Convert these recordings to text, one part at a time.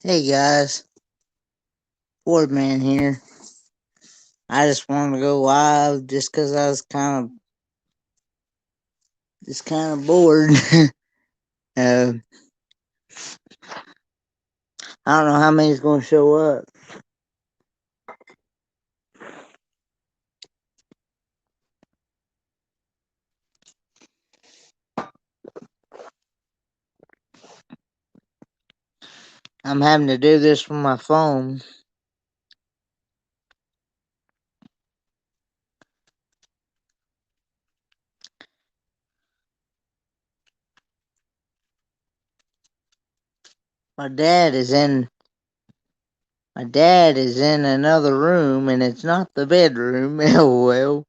Hey guys, Ford Man here. I just wanted to go live just because I was kind of bored. uh, I don't know how many's gonna show up. I'm having to do this from my phone. My dad is in. My dad is in another room, and it's not the bedroom. Oh well.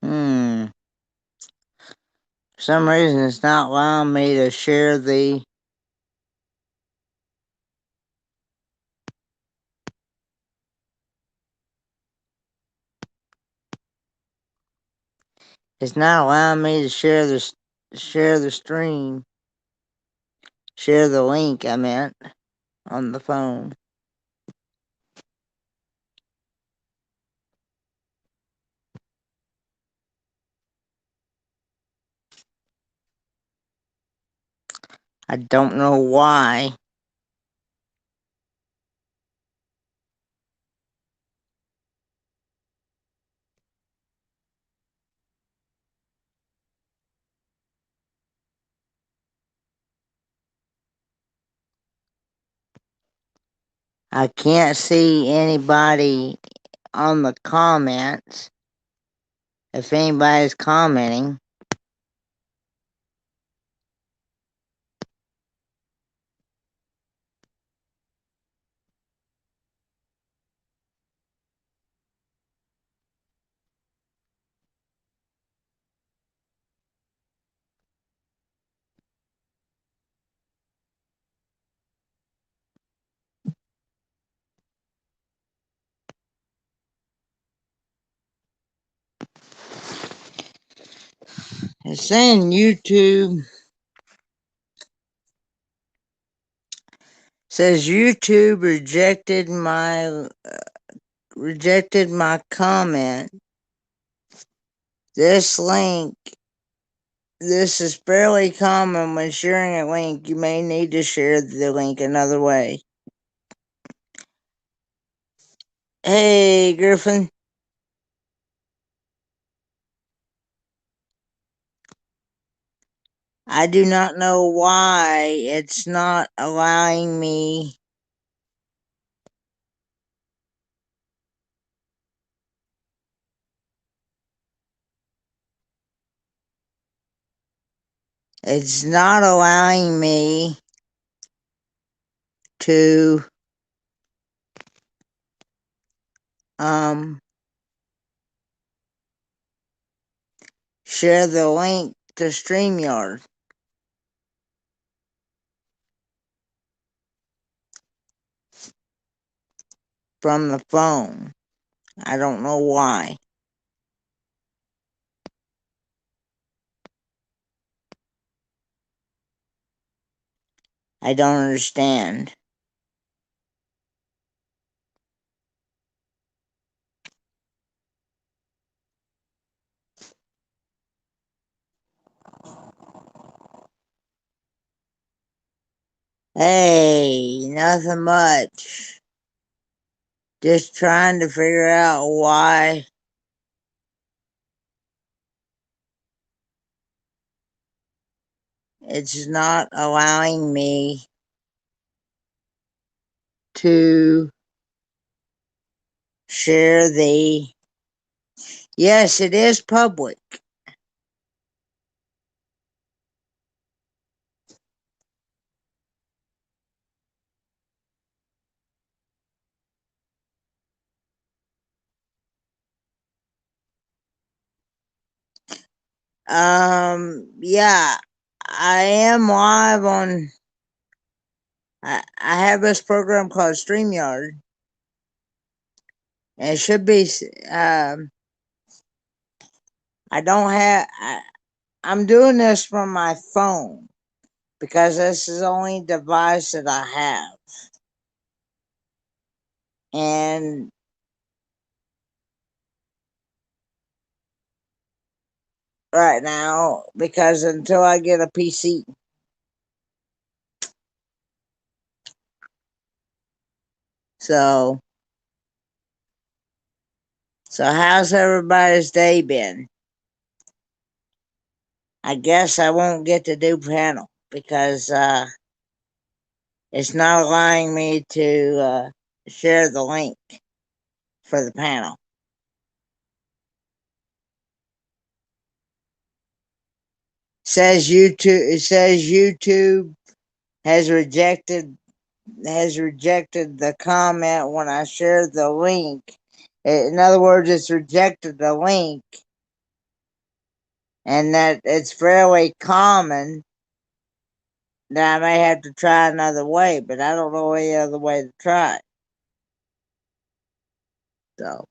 Hmm. For some reason, it's not allowing me to share the. It's not allowing me to share the stream. Share the link. I meant on the phone. I don't know why. I can't see anybody on the comments. If anybody's commenting, it's saying YouTube. Says YouTube rejected my comment. This link. This is fairly common when sharing a link. You may need to share the link another way. Hey, Griffin. I do not know why it's not allowing me. It's not allowing me to share the link to StreamYard from the phone. I don't know why. I don't understand. Hey, Nothing much. Just trying to figure out why it's not allowing me to share the. Yes, it is public. Yeah, I am live on. I have this program called StreamYard, and it should be. I don't have. I'm doing this from my phone because this is the only device that I have, and right now because until I get a PC. So, how's everybody's day been? I guess I won't get to do panel because it's not allowing me to share the link for the panel. It says YouTube has rejected the comment when I shared the link. In other words, it's rejected the link, and that it's fairly common that I may have to try another way, but I don't know any other way to try it. So,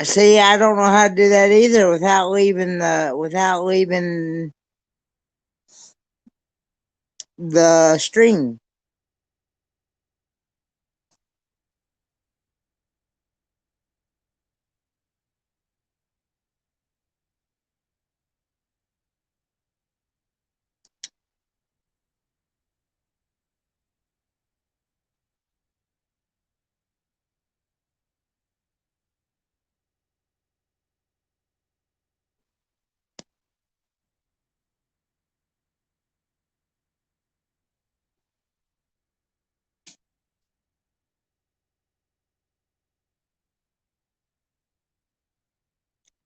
see, I don't know how to do that either without leaving the stream.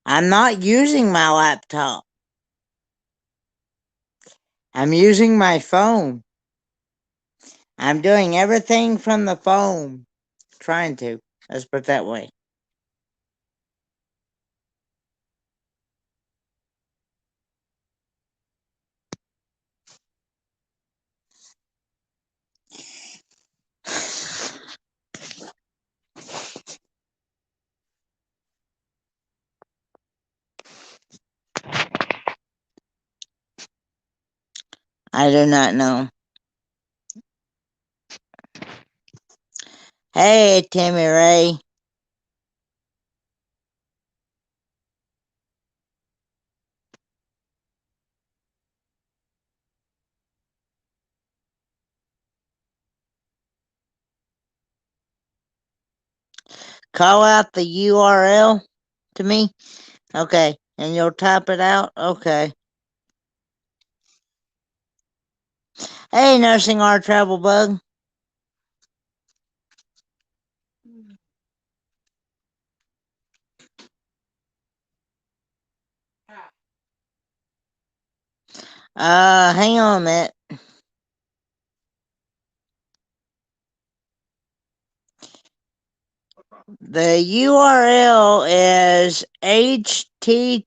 I'm not using my laptop. I'm using my phone. I'm doing everything from the phone. Trying to. Let's put it that way. I do not know. Hey, Timmy Ray. Call out the URL to me. Okay. And you'll type it out? Okay. Hey, Nursing Our Travel Bug. Hang on a minute. The URL is https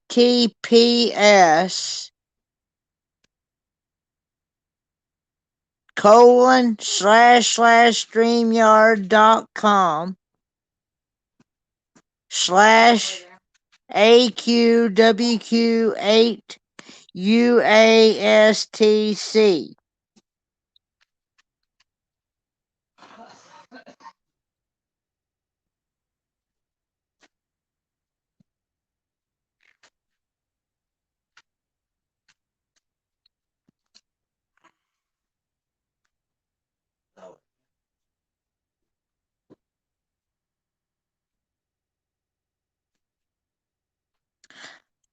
/AQWQ8UASTC.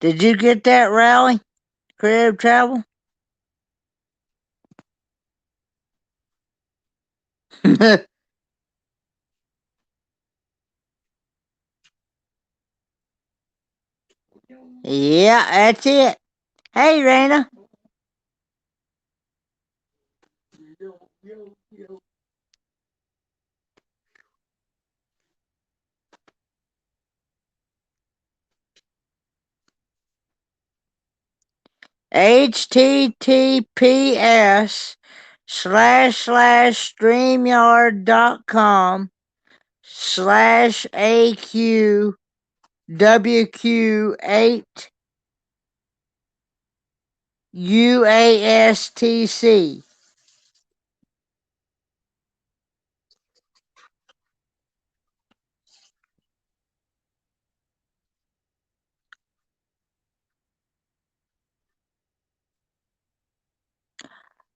Did you get that, Rally? Creative Travel? Yeah, that's it. Hey, Raina. https://streamyard.com/AQWQ8UASTC.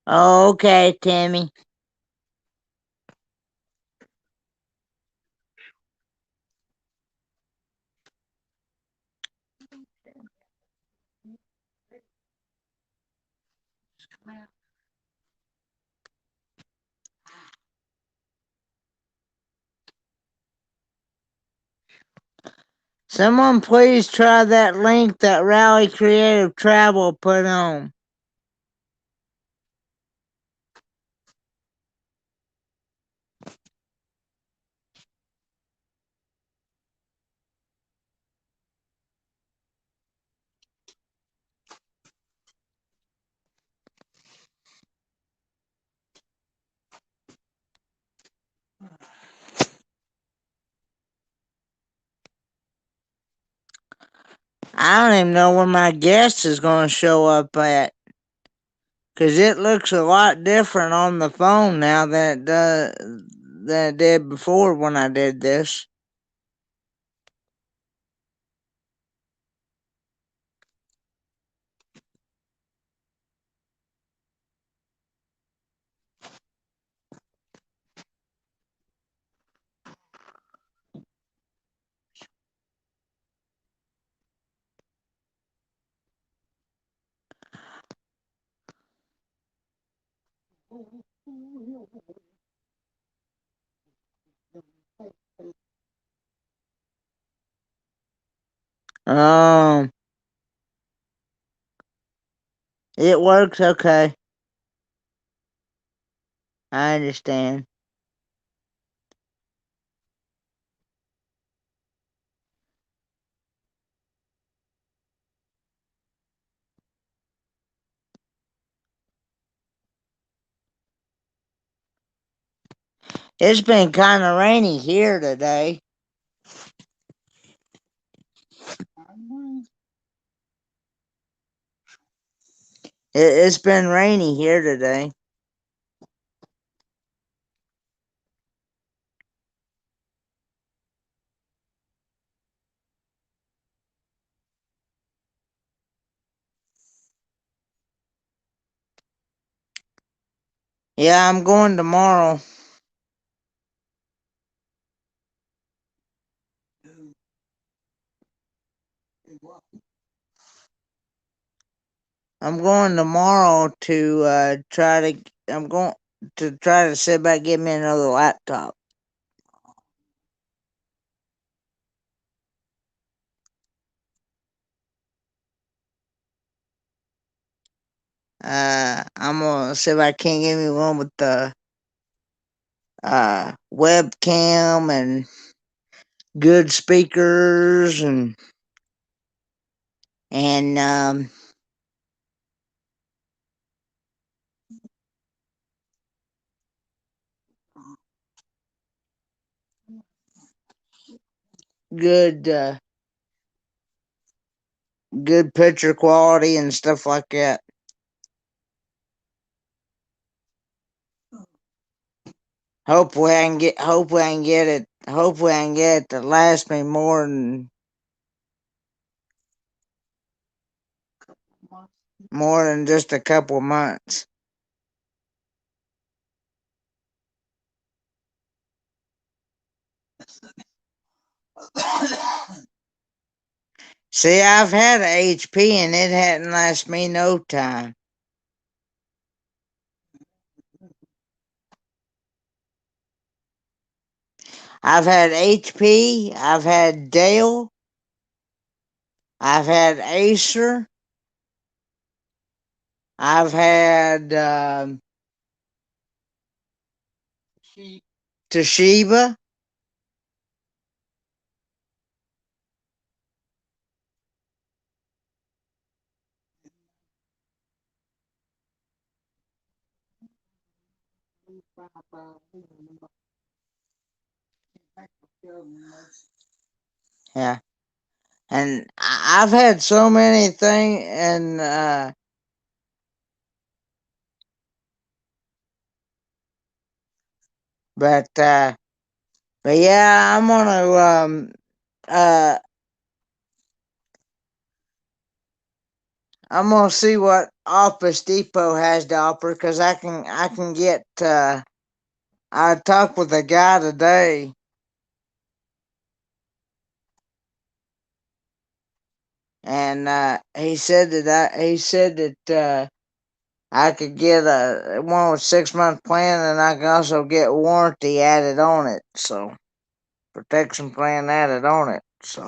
Okay, Timmy. Someone please try that link that Rally Creative Travel put on. I don't even know where my guest is going to show up at. Because it looks a lot different on the phone now than it did before when I did this. Um, it works okay. I understand. It's been kind of rainy here today. It's been rainy here today. Yeah, I'm going tomorrow. I'm going tomorrow to I'm going to try to see about getting me another laptop. I'm gonna see if I can't get me one with the webcam and good speakers and good good picture quality and stuff like that. Hopefully I can get it. Hopefully I can get it to last me more than just a couple of months. See, I've had a HP and it hadn't lasted me no time. I've had HP, I've had Dell, I've had Acer, I've had Toshiba. Yeah, and I've had so many things, and but yeah, uh I'm gonna see what Office Depot has to offer because I can get. I talked with a guy today, and he said that I could get a one with 6 month plan, and I can also get warranty added on it. So protection plan added on it. So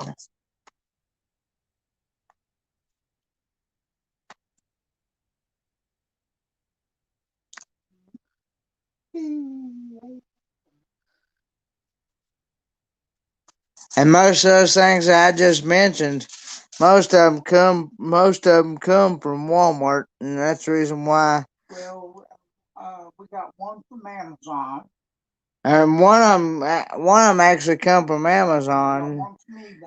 and most of those things that I just mentioned, most of them come from Walmart, and that's the reason why. Well, we got one from Amazon. And one of them actually come from Amazon.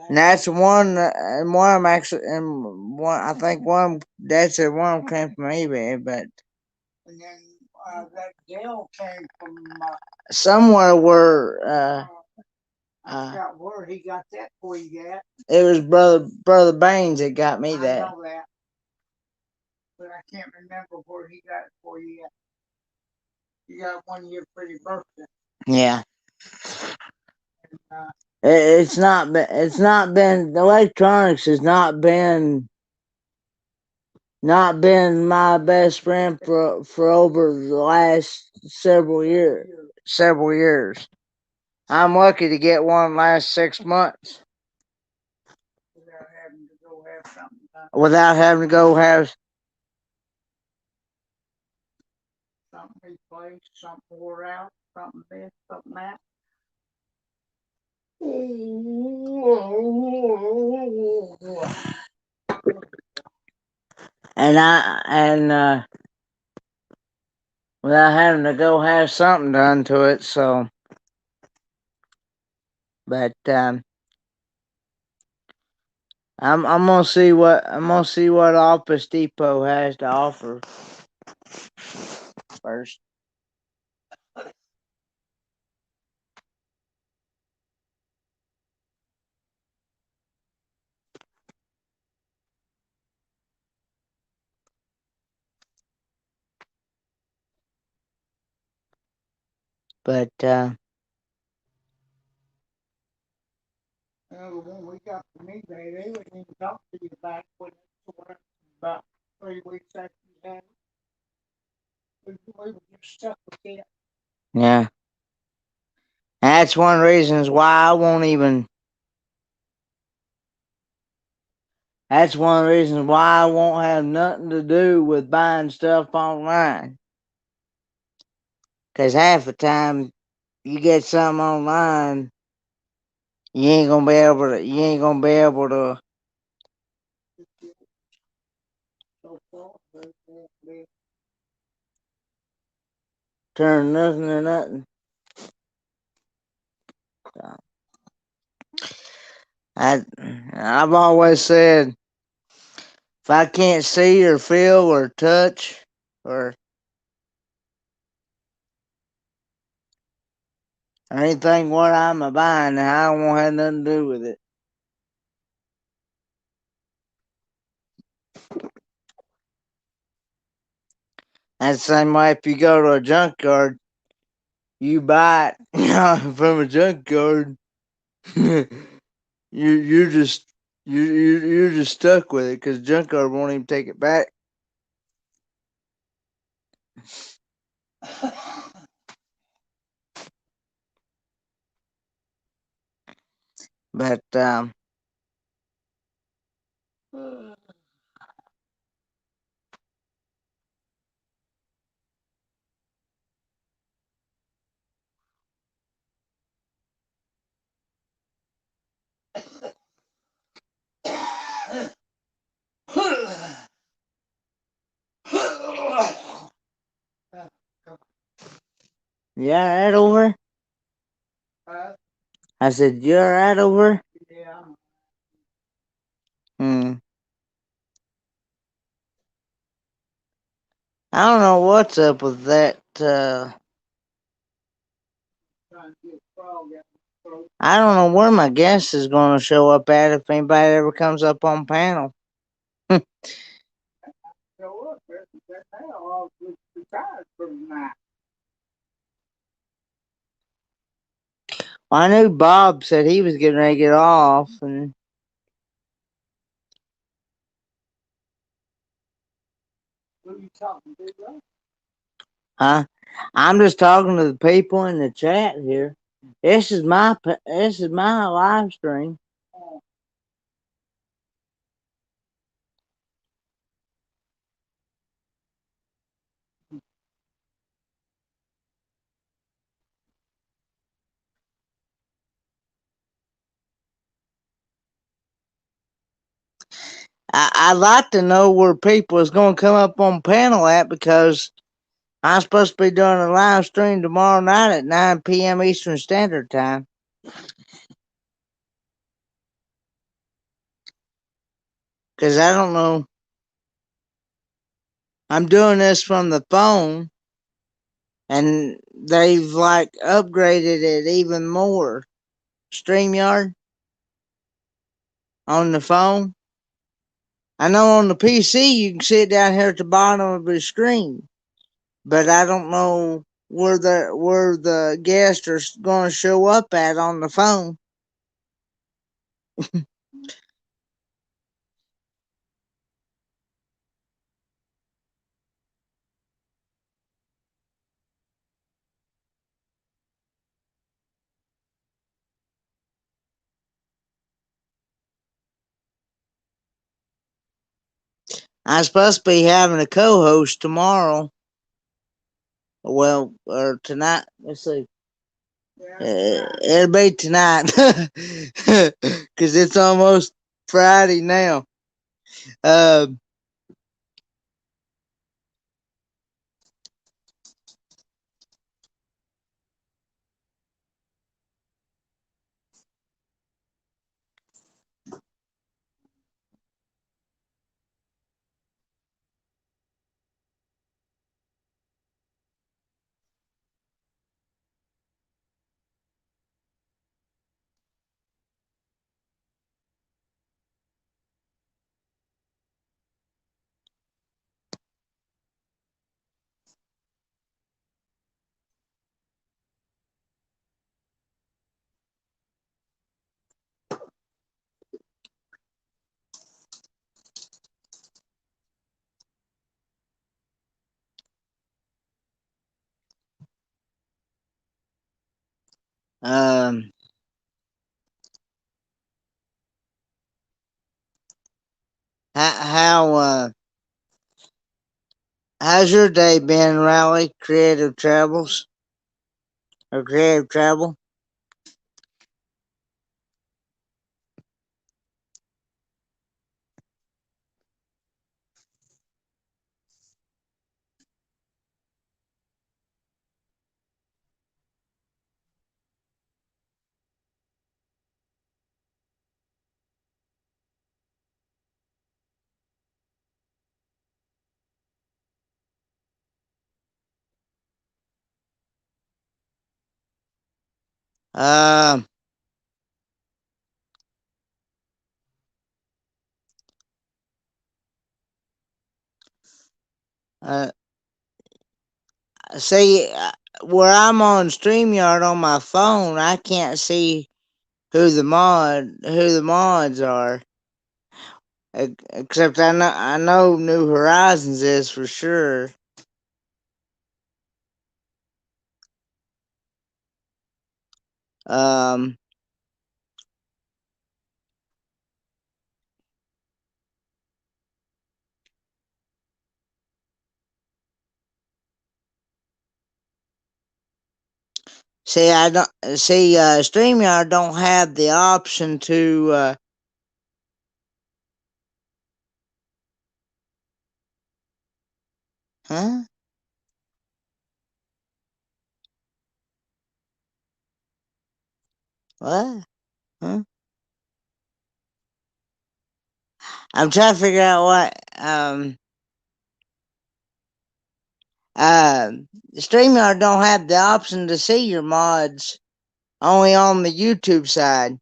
And that's one, and one of them actually, and one, I think one, that's it, one of them came from eBay, but. And then that Dell came from somewhere where, I forgot where he got that for you at. It was brother Baines that got me that. I know that, but I can't remember where he got it for you at. You got one year for your birthday. Yeah. And, it's not been electronics has not been my best friend for over the last several years. I'm lucky to get one last 6 months without having to go have something replaced, something wore out, something this, something that. And without having to go have something done to it. So, but I'm gonna see what Office Depot has to offer first. But the one we got from eBay, they wouldn't even talk to you about about 3 weeks after you had it. We were just stuck with it. Yeah. That's one reason why I won't even. That's one reason why I won't have nothing to do with buying stuff online. Cause half the time you get something online, you ain't gonna be able to. You ain't gonna be able to. Turn nothing to nothing. So, I I've always said if I can't see or feel or touch or anything what I'm a buying, I don't want to have nothing to do with it. That's the same way if you go to a junkyard, you buy it from a junkyard. you're just you're just stuck with it because junkyard won't even take it back. But yeah, right over. I said, you're right over. Hmm. I don't know what's up with that. I don't know where my guest is going to show up at if anybody ever comes up on panel. I knew Bob said he was getting ready to get off, and huh? I'm just talking to the people in the chat here. This is my live stream. I'd like to know where people is going to come up on panel at because I'm supposed to be doing a live stream tomorrow night at 9 p.m. Eastern Standard Time. Because I don't know. I'm doing this from the phone, and they've like upgraded it even more. StreamYard on the phone. I know on the PC you can see it down here at the bottom of the screen, but I don't know where the guests are going to show up at on the phone. I'm supposed to be having a co-host tomorrow. Well, or tonight. Let's see. It'll be tonight because it's almost Friday now. Um, um, how's your day been, Riley? Creative Travels or Creative Travel? Um. Uh. See, where I'm on StreamYard on my phone, I can't see who the mods are. Except I know New Horizons is for sure. Um. See, I don't see. StreamYard don't have the option to. Huh? What? Huh? I'm trying to figure out what. Uh, StreamYard don't have the option to see your mods. Only on the YouTube side.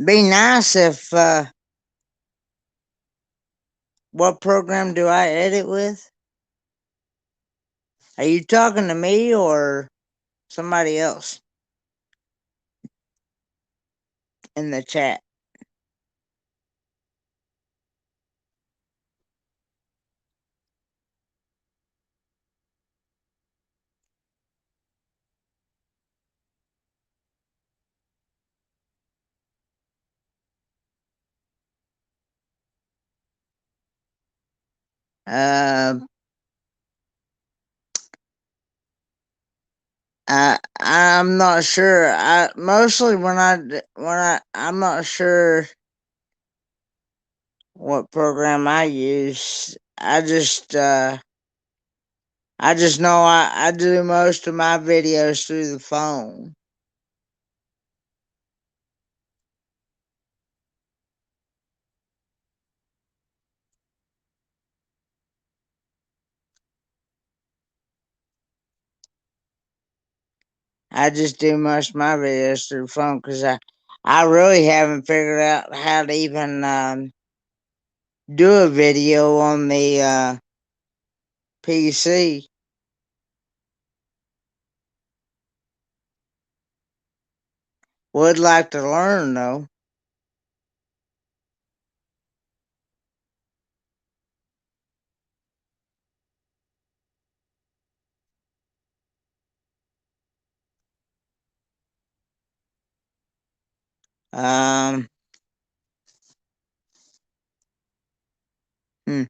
Be nice if. What program do I edit with? Are you talking to me or somebody else in the chat? Uh, I'm not sure. I mostly I'm not sure what program I use. I just know I do most of my videos through the phone. I just do most of my videos through the phone because I really haven't figured out how to even do a video on the PC. Would like to learn though. Um, hmm,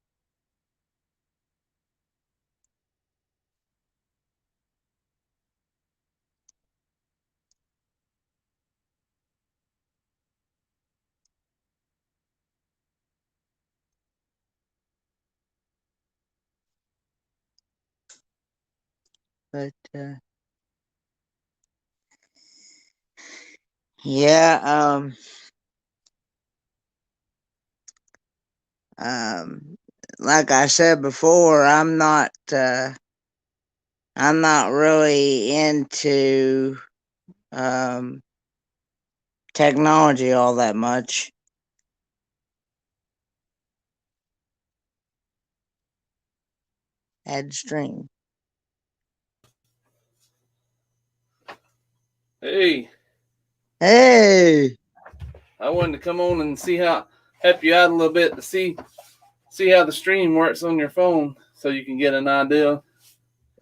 but yeah, um, like I said before, I'm not really into um technology all that much. Add stream. Hey, Hey, I wanted to come on and help you out a little bit to see how the stream works on your phone, so you can get an idea.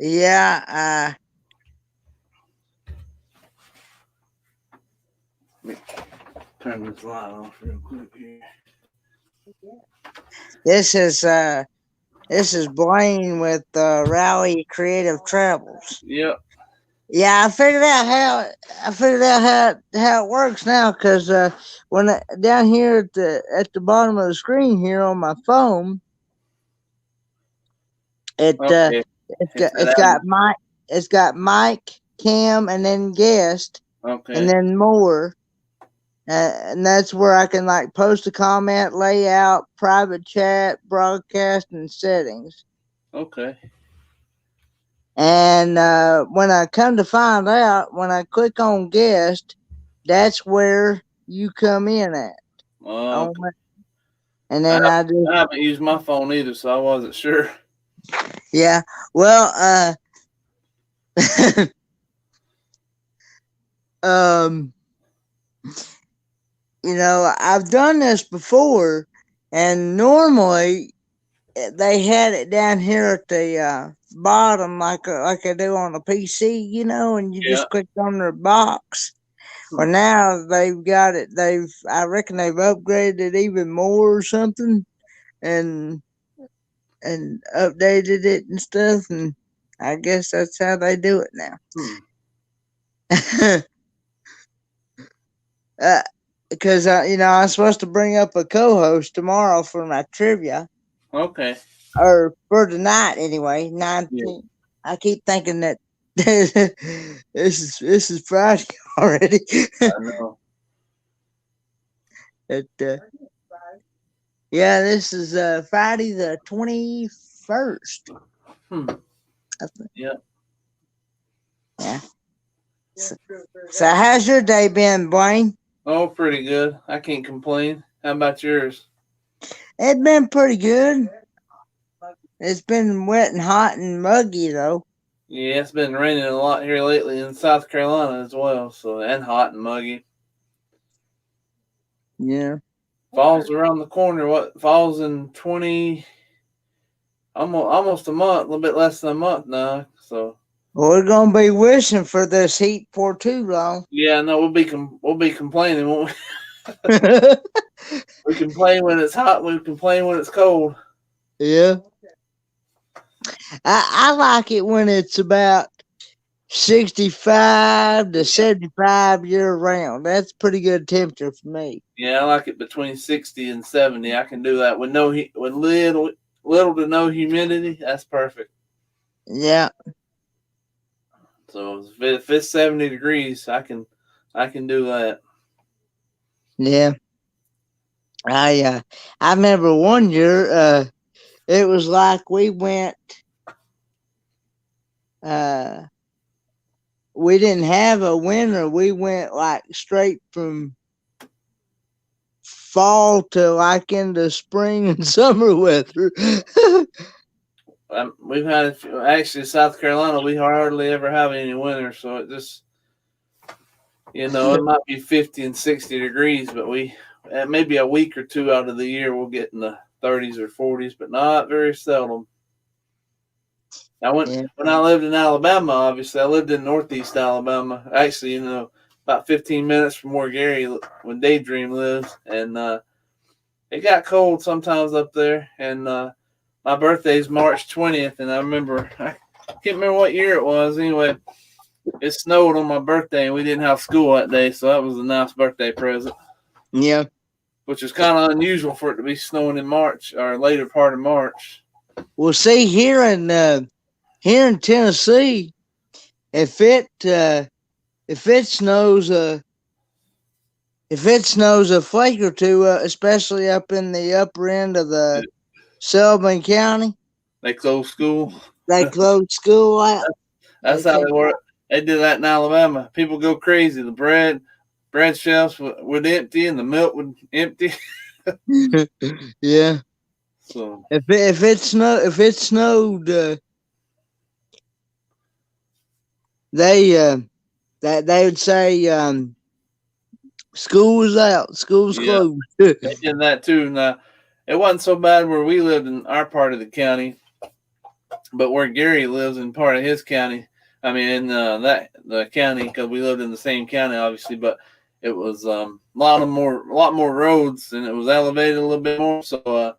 yeah, Let me turn this light off real quick here. this is Blaine with Rally Creative Travels. Yep. Yeah, I figured out how it works now because when down here at the bottom of the screen here on my phone, it Okay. It's that it's out. got mic, cam, and then guest. Okay. and then more. And that's where I can like post a comment, layout, private chat, broadcast, and settings. Okay. And when I come to find out, when I click on guest, that's where you come in at. Okay. On and then I just I haven't used my phone either, so I wasn't sure. yeah. Well, um, I've done this before, and normally they had it down here at the bottom, like I do on a PC, and you Yeah. just click on their box. Well, Hmm. now they've got it. I reckon they've upgraded it even more or something, and updated it and stuff. And I guess that's how they do it now. Hmm. uh, because I'm supposed to bring up a co-host tomorrow for my trivia, Okay. or for tonight anyway. Yeah. 19. I keep thinking that this is Friday already. I know. it, yeah, this is Friday the 21st. Hmm. I think. Yeah. Yeah. So how's your day been, Blaine? Oh, pretty good. I can't complain. How about yours? It's been pretty good. It's been wet and hot and muggy though. Yeah, it's been raining a lot here lately in South Carolina as well. So and hot and muggy. Yeah. Fall's around the corner. What fall's in 20? Almost a month. A little bit less than a month now. So Well, we're gonna be wishing for this heat for too long. yeah, no, we'll be complaining. Won't we complain when it's hot. We complain when it's cold. Yeah. I like it when it's about 65 to 75 year round. That's pretty good temperature for me. Yeah, I like it between 60 and 70. I can do that with with little to no humidity. That's perfect. Yeah. So if it's 70 degrees, I can do that. Yeah. I remember one year it was like uh we didn't have a winter. We went like straight from fall to like into spring and summer weather. We've had actually South Carolina. We hardly ever have any winter, so it just it might be 50 and 60 degrees, but we maybe a week or two out of the year we'll get in the 30s or 40s, but not very seldom. I went Yeah. when I lived in Alabama. Obviously, I lived in Northeast Alabama. Actually, about 15 minutes from where Gary, when Daydream lives, and it got cold sometimes up there. And my birthday's March 20th, and I can't remember what year it was. Anyway, it snowed on my birthday, and we didn't have school that day, so that was a nice birthday present. Yeah. Which is kind of unusual for it to be snowing in March or later part of March. Well, see here in Tennessee, if it if it snows a flake or two, especially up in the upper end of the Sullivan County, They closed school. they close school out. That's They how can't. they work. They did that in Alabama. People go crazy. The bread shelves would empty and the milk would empty. Yeah. So If it snowed, they that they would say school's out, school's yeah, closed. they did that too. Now it wasn't so bad where we lived in our part of the county, but where Gary lives in part of his county. I mean, in the county because we lived in the same county, obviously, but it was a lot more roads and it was elevated a little bit more. So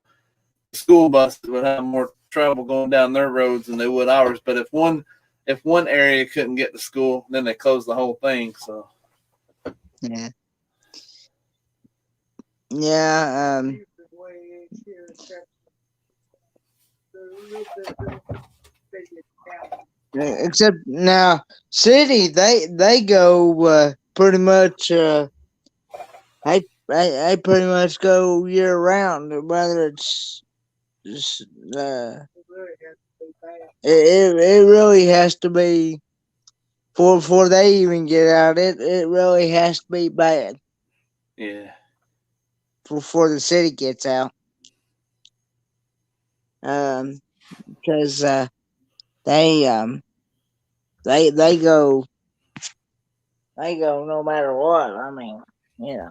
school buses would have more trouble going down their roads than they would ours. But if one area couldn't get to school, then they closed the whole thing. So Yeah. Yeah. Except now, city they go. pretty much I pretty much go year round, whether it's it really has to be before they even get out. It really has to be bad Yeah. before the city gets out. Because they they go no matter what. I mean, you know.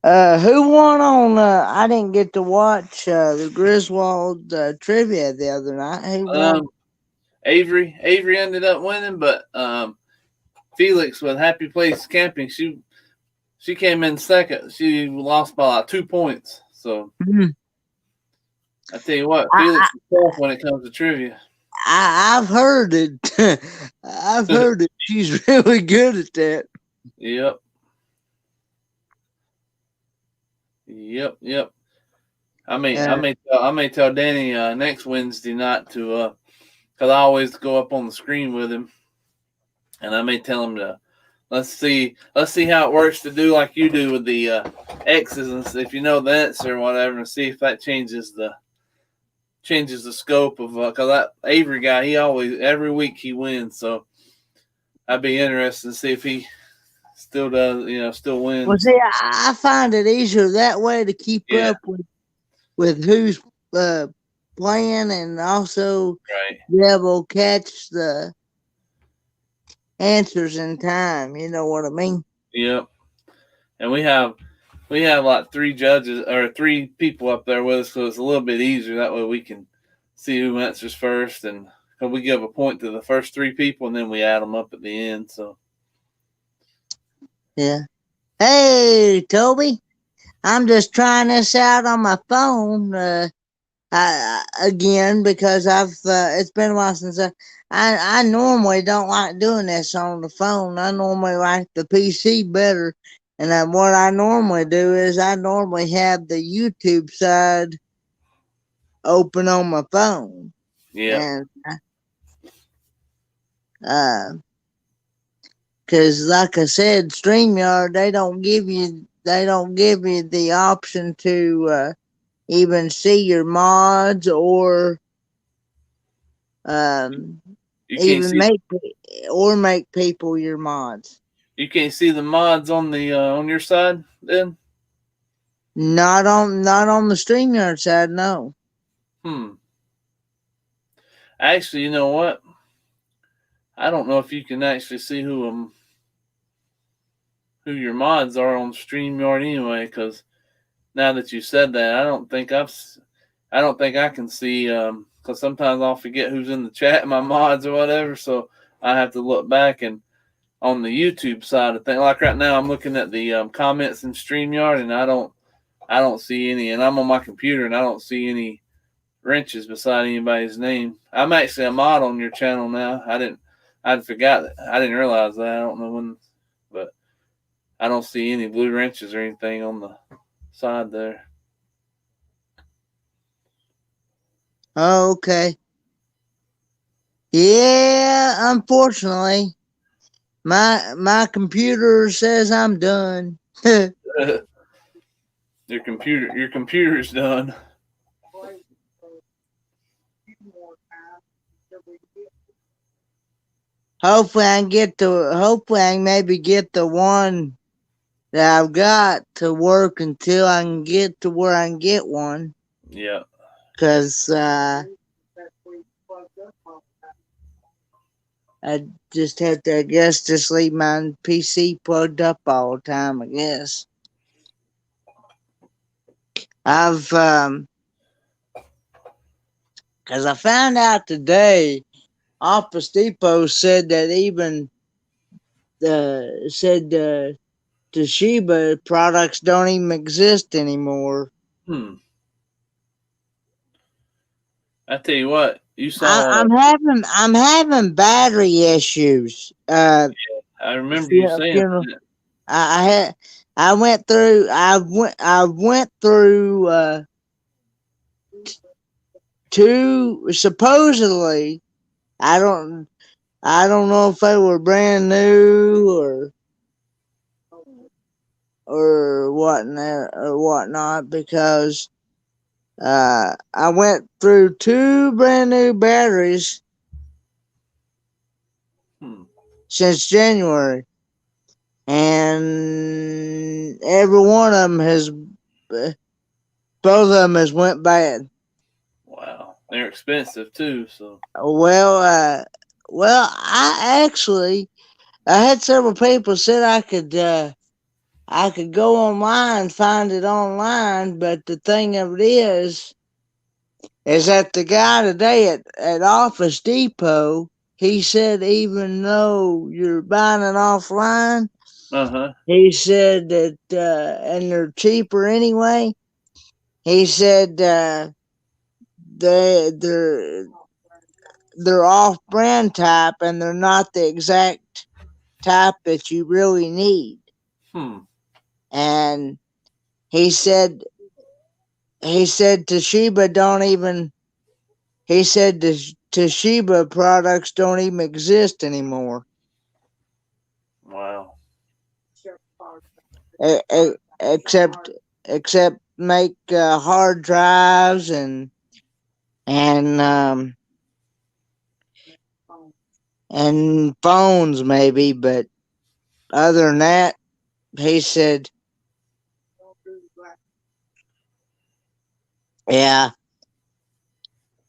Who won on? I didn't get to watch the Griswold trivia the other night. Who won? Um, Avery ended up winning, but Felix with Happy Place Camping, she came in second. She lost by like 2 points. So Mhm. I tell you what, I, Felix is tough when it comes to trivia. I've heard it. I've heard it. She's really good at that. Yep. Yep. Uh, I may tell Danny next Wednesday night to because I always go up on the screen with him, and I may tell him to let's see how it works to do like you do with the X's and see if you know the answer or whatever, and see if that changes the scope of because that Avery guy he always every week he wins, so I'd be interested to see if he still does still well, wins. see, I find it easier that way to keep Yeah, up with who's uh, playing, and also right. be able to catch the answers in time. You know what I mean? Yep. And we have like three judges or three people up there with us, so it's a little bit easier. That way we can see who answers first, and cause we give a point to the first three people, and then we add them up at the end. So Yeah. Hey, Toby. I'm just trying this out on my phone again because I've it's been a while since I normally don't like doing this on the phone. I normally like the PC better, and what I normally do is I normally have the YouTube side open on my phone, yeah, and uh, because like I said, StreamYard they don't give you the option to even see your mods or um, you can't even see make people your mods. the mods on the on your side. Then Not on the StreamYard side, no. hmm, actually, you know what? I don't know if you can actually see who your mods are on Streamyard anyway, because now that you said that, I don't think I can see because sometimes I'll forget who's in the chat, my mods or whatever. So I have to look back and on the YouTube side of things. Like right now, I'm looking at the comments in Streamyard, and I don't see any. And I'm on my computer, and I don't see any wrenches beside anybody's name. I'm actually a mod on your channel now. I'd forgot that. I didn't realize that. I don't know when, but I don't see any blue wrenches or anything on the side there. Oh, okay. Yeah, unfortunately, my computer says I'm done. Your computer's done. Hopefully I can maybe get the one that I've got to work until I can get to where I can get one. Yeah. Cause I just have to, I guess, just leave my PC plugged up all the time. I guess I've cause I found out today, Office Depot said that even the Toshiba products don't even exist anymore. Hmm. I tell you what, you I, saw. I'm having battery issues. I remember you You saying know, that. I had I went through two supposedly I don't. I don't know if they were brand new or whatnot because I went through two brand new batteries Hmm. since January, and every one of them has both of them has went bad. Wow. They're expensive too, so Well, I actually I had several people said I could go online and find it online, but the thing of it is that the guy today at Office Depot, he said even though you're buying it offline, uh-huh. he said that and they're cheaper anyway. He said they they're off brand type and they're not the exact type that you really need. Hmm. And he said Toshiba don't even he said Toshiba products don't even exist anymore. Wow. Except make hard drives and and phones maybe, but other than that, he said, yeah.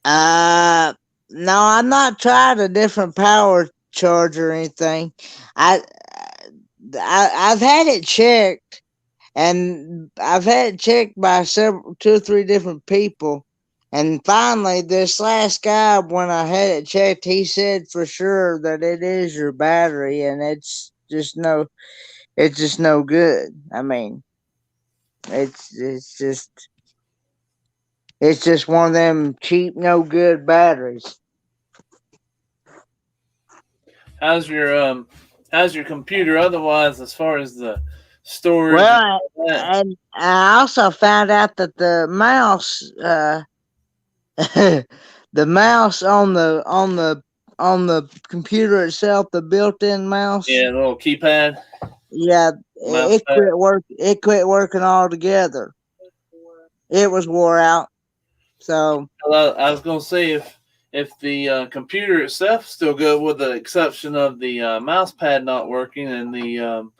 Uh, no, I'm not trying a different power charger or anything. I, I've had it checked, and I've had it checked by two or three different people. And finally, this last guy, when I had it checked, he said for sure that it is your battery, and it's just no good. I mean, it's just one of them cheap, no good batteries. How's your how's your computer otherwise as far as the storage and Well, all that? and I also found out that the mouse on the computer itself, the built-in mouse, Yeah, the little keypad, yeah, mouse pad. It quit working altogether. It was wore out. So Well, I was gonna say if the computer itself still good, with the exception of the mouse pad not working and the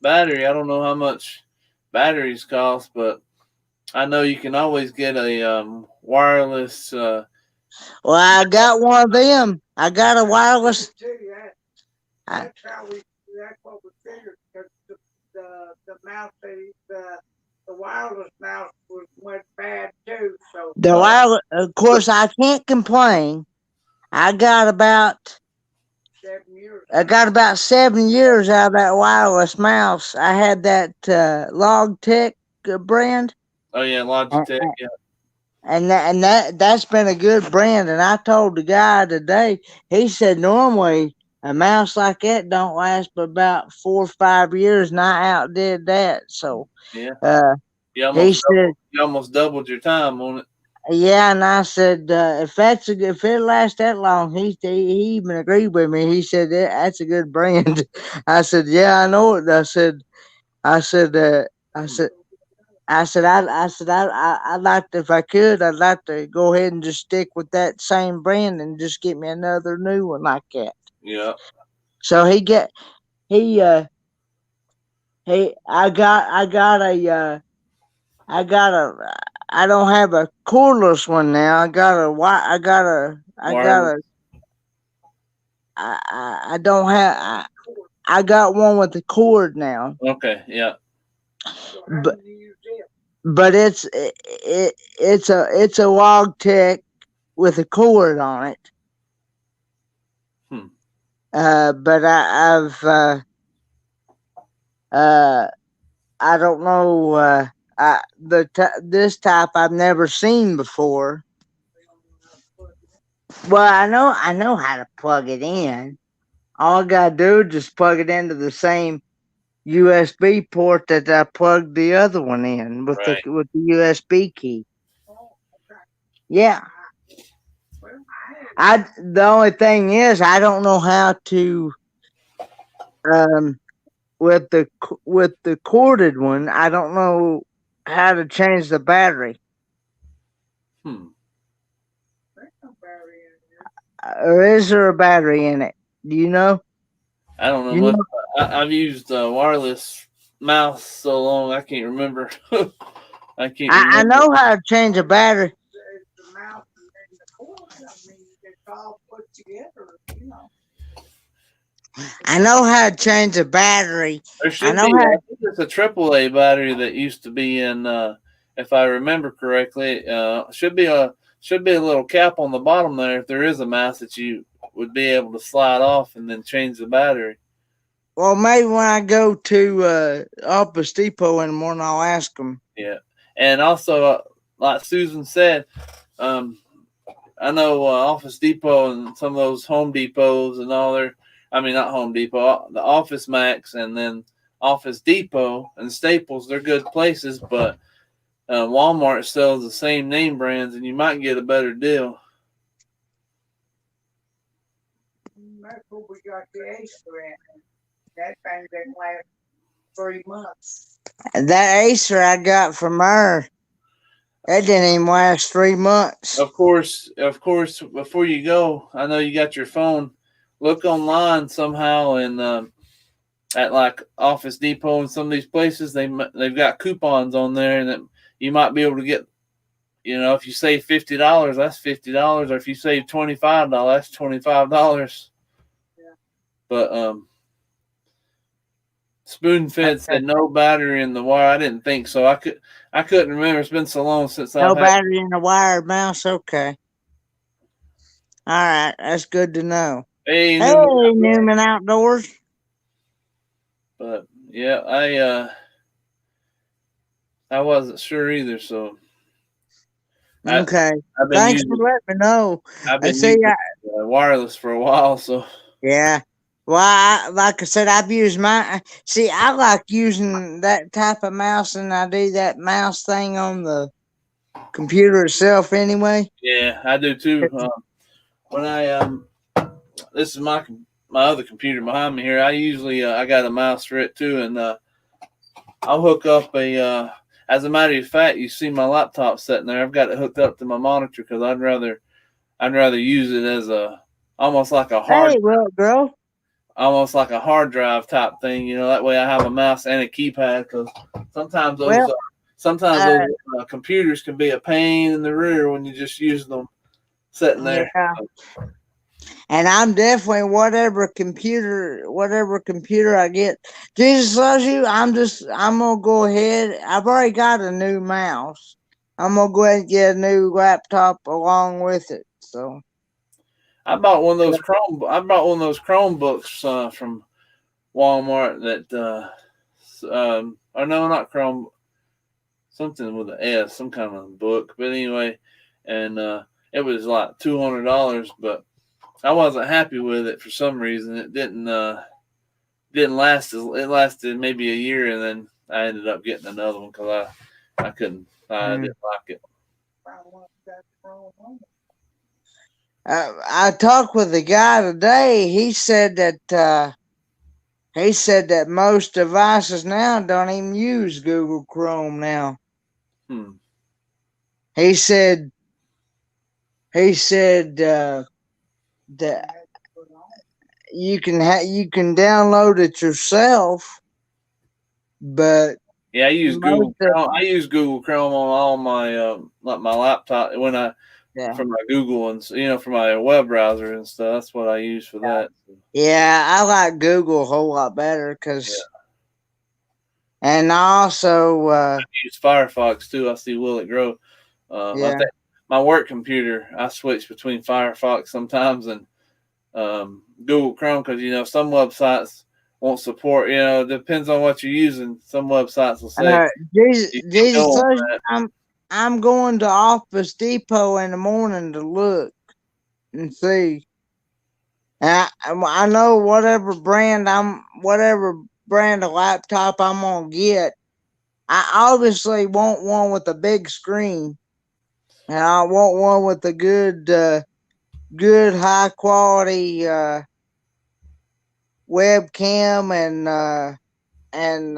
battery. I don't know how much batteries cost, but I know you can always get a wireless. well, I got one of them. I got a wireless. I, the Uh, wireless, of course, I can't complain. I got about I got about 7 years out of that wireless mouse. I had that Logitech brand, oh yeah, and, Logitech. Yeah, that's been a good brand. And I told the guy today, he said normally a mouse like that don't last but about 4 or 5 years, and I outdid that. So yeah. uh, he said, You almost doubled your time on it. yeah, and I said, if it lasts that long, he even agreed with me. He said that's a good brand. I said, yeah, I know it. I said, I said, I'd like to, if I could, I'd like to go ahead and just stick with that same brand and just get me another new one like that. Yeah. So he I got a I don't have a cordless one now. I got Wireless. a I don't have I got one with the cord now, Okay. Yeah. but it's a log tech with a cord on it. Hmm. But uh I don't know this type I've never seen before. Well, I know how to plug it in. All I gotta do is just plug it into the same USB port that I plugged the other one in Right. with the USB key. Yeah. The only thing is I don't know how to um with the corded one. I don't know how to change the battery. Hmm. Or is there a battery in it? Do you know? I don't know You much. know, I've used wireless mouse so long I can't remember. I can't I remember. know how to change a battery. I know how to change a battery. There I should know be. how. I think it's a AAA battery that used to be in. If I remember correctly, should be a little cap on the bottom there. If there is a mouse that you would be able to slide off and then change the battery. Well, maybe when I go to Office Depot in the morning, I'll ask them. Yeah, and also like Susan said, um, I know Office Depot and some of those Home Depots and all their, I mean, not Home Depot, the Office Max and then Office Depot and Staples, they're good places, but Walmart sells the same name brands and you might get a better deal. That's what we got the Acer at. That thing didn't last 3 months. That Acer I got from her, that didn't even last 3 months. Of course, before you go, I know you got your phone. Look online somehow and at like Office Depot and some of these places, they've got coupons on there and that you might be able to get. If you save $50, that's $50, or if you save $25, that's $25. But Spoon Fed Okay. said no battery in the wire. I didn't think so. I couldn't remember. It's been so long since I've No had. battery in the wired mouse? Okay. All right. That's good to know. Hey, Hey, Newman. Newman Outdoors. But yeah, I wasn't sure either. So I Okay. I've been Thanks for using letting me know. I've I been see. using wireless for a while. So Yeah. Well, like I said, I've used my. See, I like using that type of mouse, and I do that mouse thing on the computer itself anyway. yeah, I do too. When I this is my other computer behind me here. I usually I got a mouse for it too, and I'll hook up a. As a matter of fact, you see my laptop sitting there. I've got it hooked up to my monitor because I'd rather use it as a almost like a hard Hey, well, girl. almost like a hard drive type thing. That way I have a mouse and a keypad because sometimes those Well, uh, sometimes uh, those computers can be a pain in the rear when you just use them sitting there. yeah. And I'm definitely whatever computer I get. Jesus loves you. I'm gonna go ahead. I've already got a new mouse. I'm gonna go ahead and get a new laptop along with it. So I bought one of those Chromebooks from Walmart that or no, not Chrome, something with an S, some kind of book. But anyway, and it was like $200, but I wasn't happy with it for some reason. It didn't last. It lasted maybe a year, and then I ended up getting another one because I couldn't. I mm. didn't like it. I talked with a guy today. He said that most devices now don't even use Google Chrome now. Hmm. He said he said that you can download it yourself, but Yeah, I use most Google of Chrome. I use Google Chrome on all my like my laptop when I yeah. for my Google and for my web browser and stuff. That's what I use for that. Yeah, I like Google a whole lot better Yeah, because, and also, I use Firefox too. I see Will It Grow. I yeah, think my work computer. I switch between Firefox sometimes and Google Chrome because some websites won't support. It depends on what you're using. Some websites will say you can't go Jesus, on that. I'm going to Office Depot in the morning to look and see. I know whatever brand of laptop I'm gonna get. I obviously want one with a big screen, and I want one with a good good high quality webcam and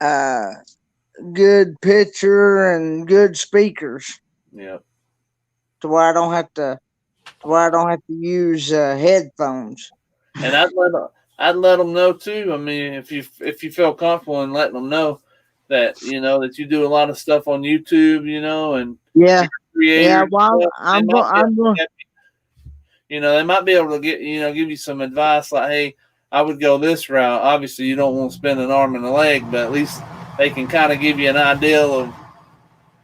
uh, good picture and good speakers Yeah. to where I don't have to use headphones. And I'd let them know too. I mean, if you feel comfortable in letting them know that that you do a lot of stuff on YouTube, and Yeah, you're a creator yeah. and Well, stuff, they I'm might going. be I'm going. they might be able to give you some advice like, hey, I would go this route. Obviously, you don't want to spend an arm and a leg, but at least they can kind of give you an idea of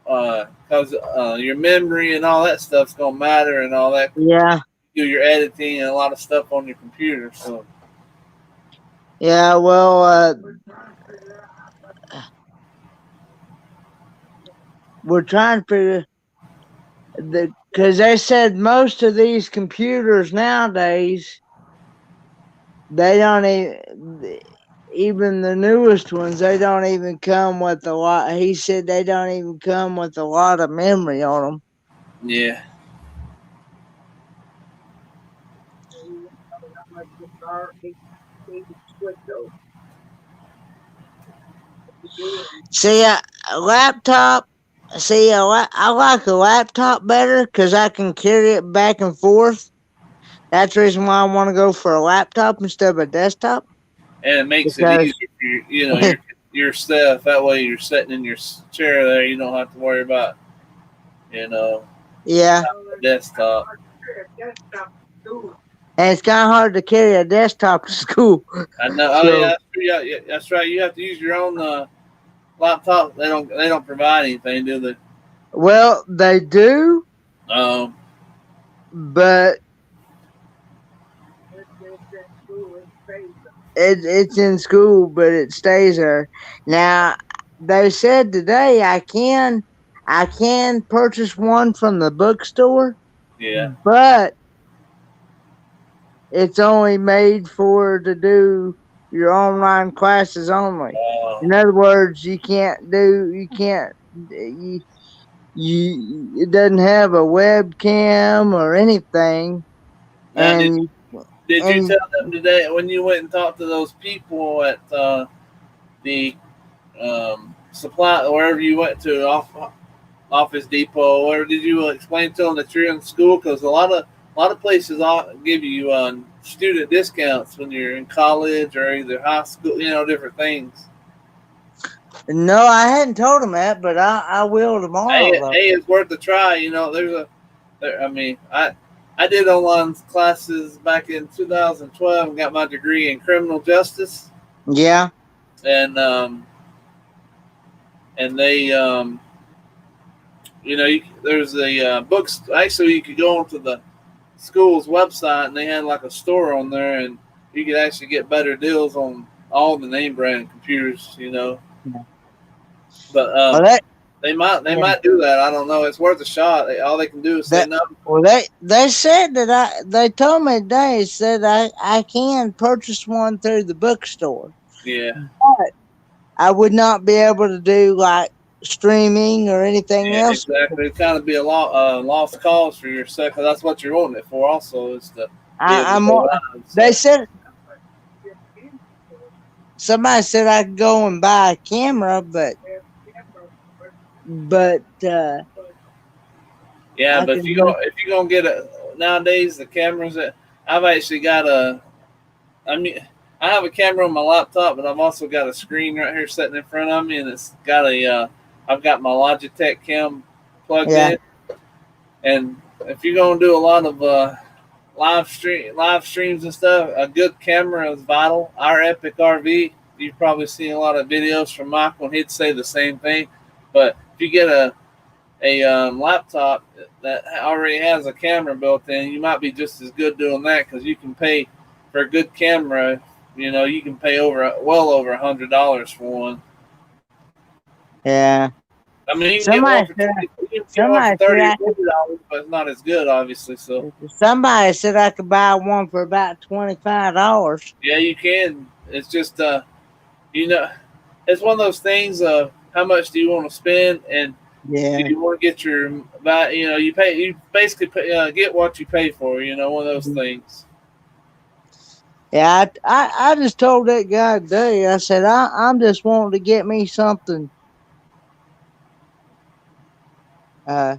because your memory and all that stuff's gonna matter and all that. Yeah, Do your editing and a lot of stuff on your computer. So yeah. Well, we're trying to figure because they said most of these computers nowadays they don't even the newest ones they don't even come with a lot. He said they don't even come with a lot of memory on them. yeah, See, a laptop. See, I like a laptop better because I can carry it back and forth. That's the reason why I want to go for a laptop instead of a desktop. and it makes it Because easier for your stuff. That way, you're sitting in your chair there. You don't have to worry about you know yeah, the desktop. and it's kind of hard to carry a desktop to school. I know. Oh yeah, So, that's true. Yeah, yeah, that's right. You have to use your own laptop. They don't provide anything, do they? well, they do, Um, but it's in school, but it stays there. Now, they said today I can purchase one from the bookstore, yeah. but it's only made for to do your online classes only. Uh, In other words, you can't you, it doesn't have a webcam or anything, Now, and did you and tell them today when you went and talked to those people at the supply wherever you went to Office Depot, or did you explain to them that you're in school? Because a lot of places give you student discounts when you're in college or either high school, different things. no, I hadn't told them that, but I will tomorrow though. Hey, it's worth a try. I mean, I did online classes back in 2012 and got my degree in criminal justice, Yeah, and they there's a books. Actually, you could go onto the school's website and they had like a store on there, and you could actually get better deals on all the name brand computers. But well that they yeah might do that. I don't know. It's worth a shot. All they can do is say that no. well they said that they told me today said I can purchase one through the bookstore. Yeah, I would not be able to do like streaming or anything yeah, else. exactly. It'd kind of be a lost cause for your second. That's what you're wanting it for. Also, is to be able to I'm. go live. They So said somebody said I could go and buy a camera, but yeah, I but can do. if you gonna get a nowadays the cameras that I've actually got I mean, I have a camera on my laptop, but I've also got a screen right here sitting in front of me, and it's got I've got my Logitech cam plugged Yeah, in, and if you're gonna do a lot of live streams and stuff, a good camera is vital. Our Epic RV, you've probably seen a lot of videos from Michael, and he'd say the same thing. But if you get a laptop that already has a camera built in, you might be just as good doing that because you can pay for a good camera. You can pay well over $100 for one. yeah. I mean, Somebody said you can get one for somebody said 30 or I could. $40, but it's not as good, obviously. So Somebody said I could buy one for about $25. yeah, you can. It's just you know, it's one of those things of how much do you want to spend, and Yeah. You want to get your, you pay, you basically get what you pay for. One of those things. Yeah, I just told that guy today, I said, I'm just wanting to get me something. Uh,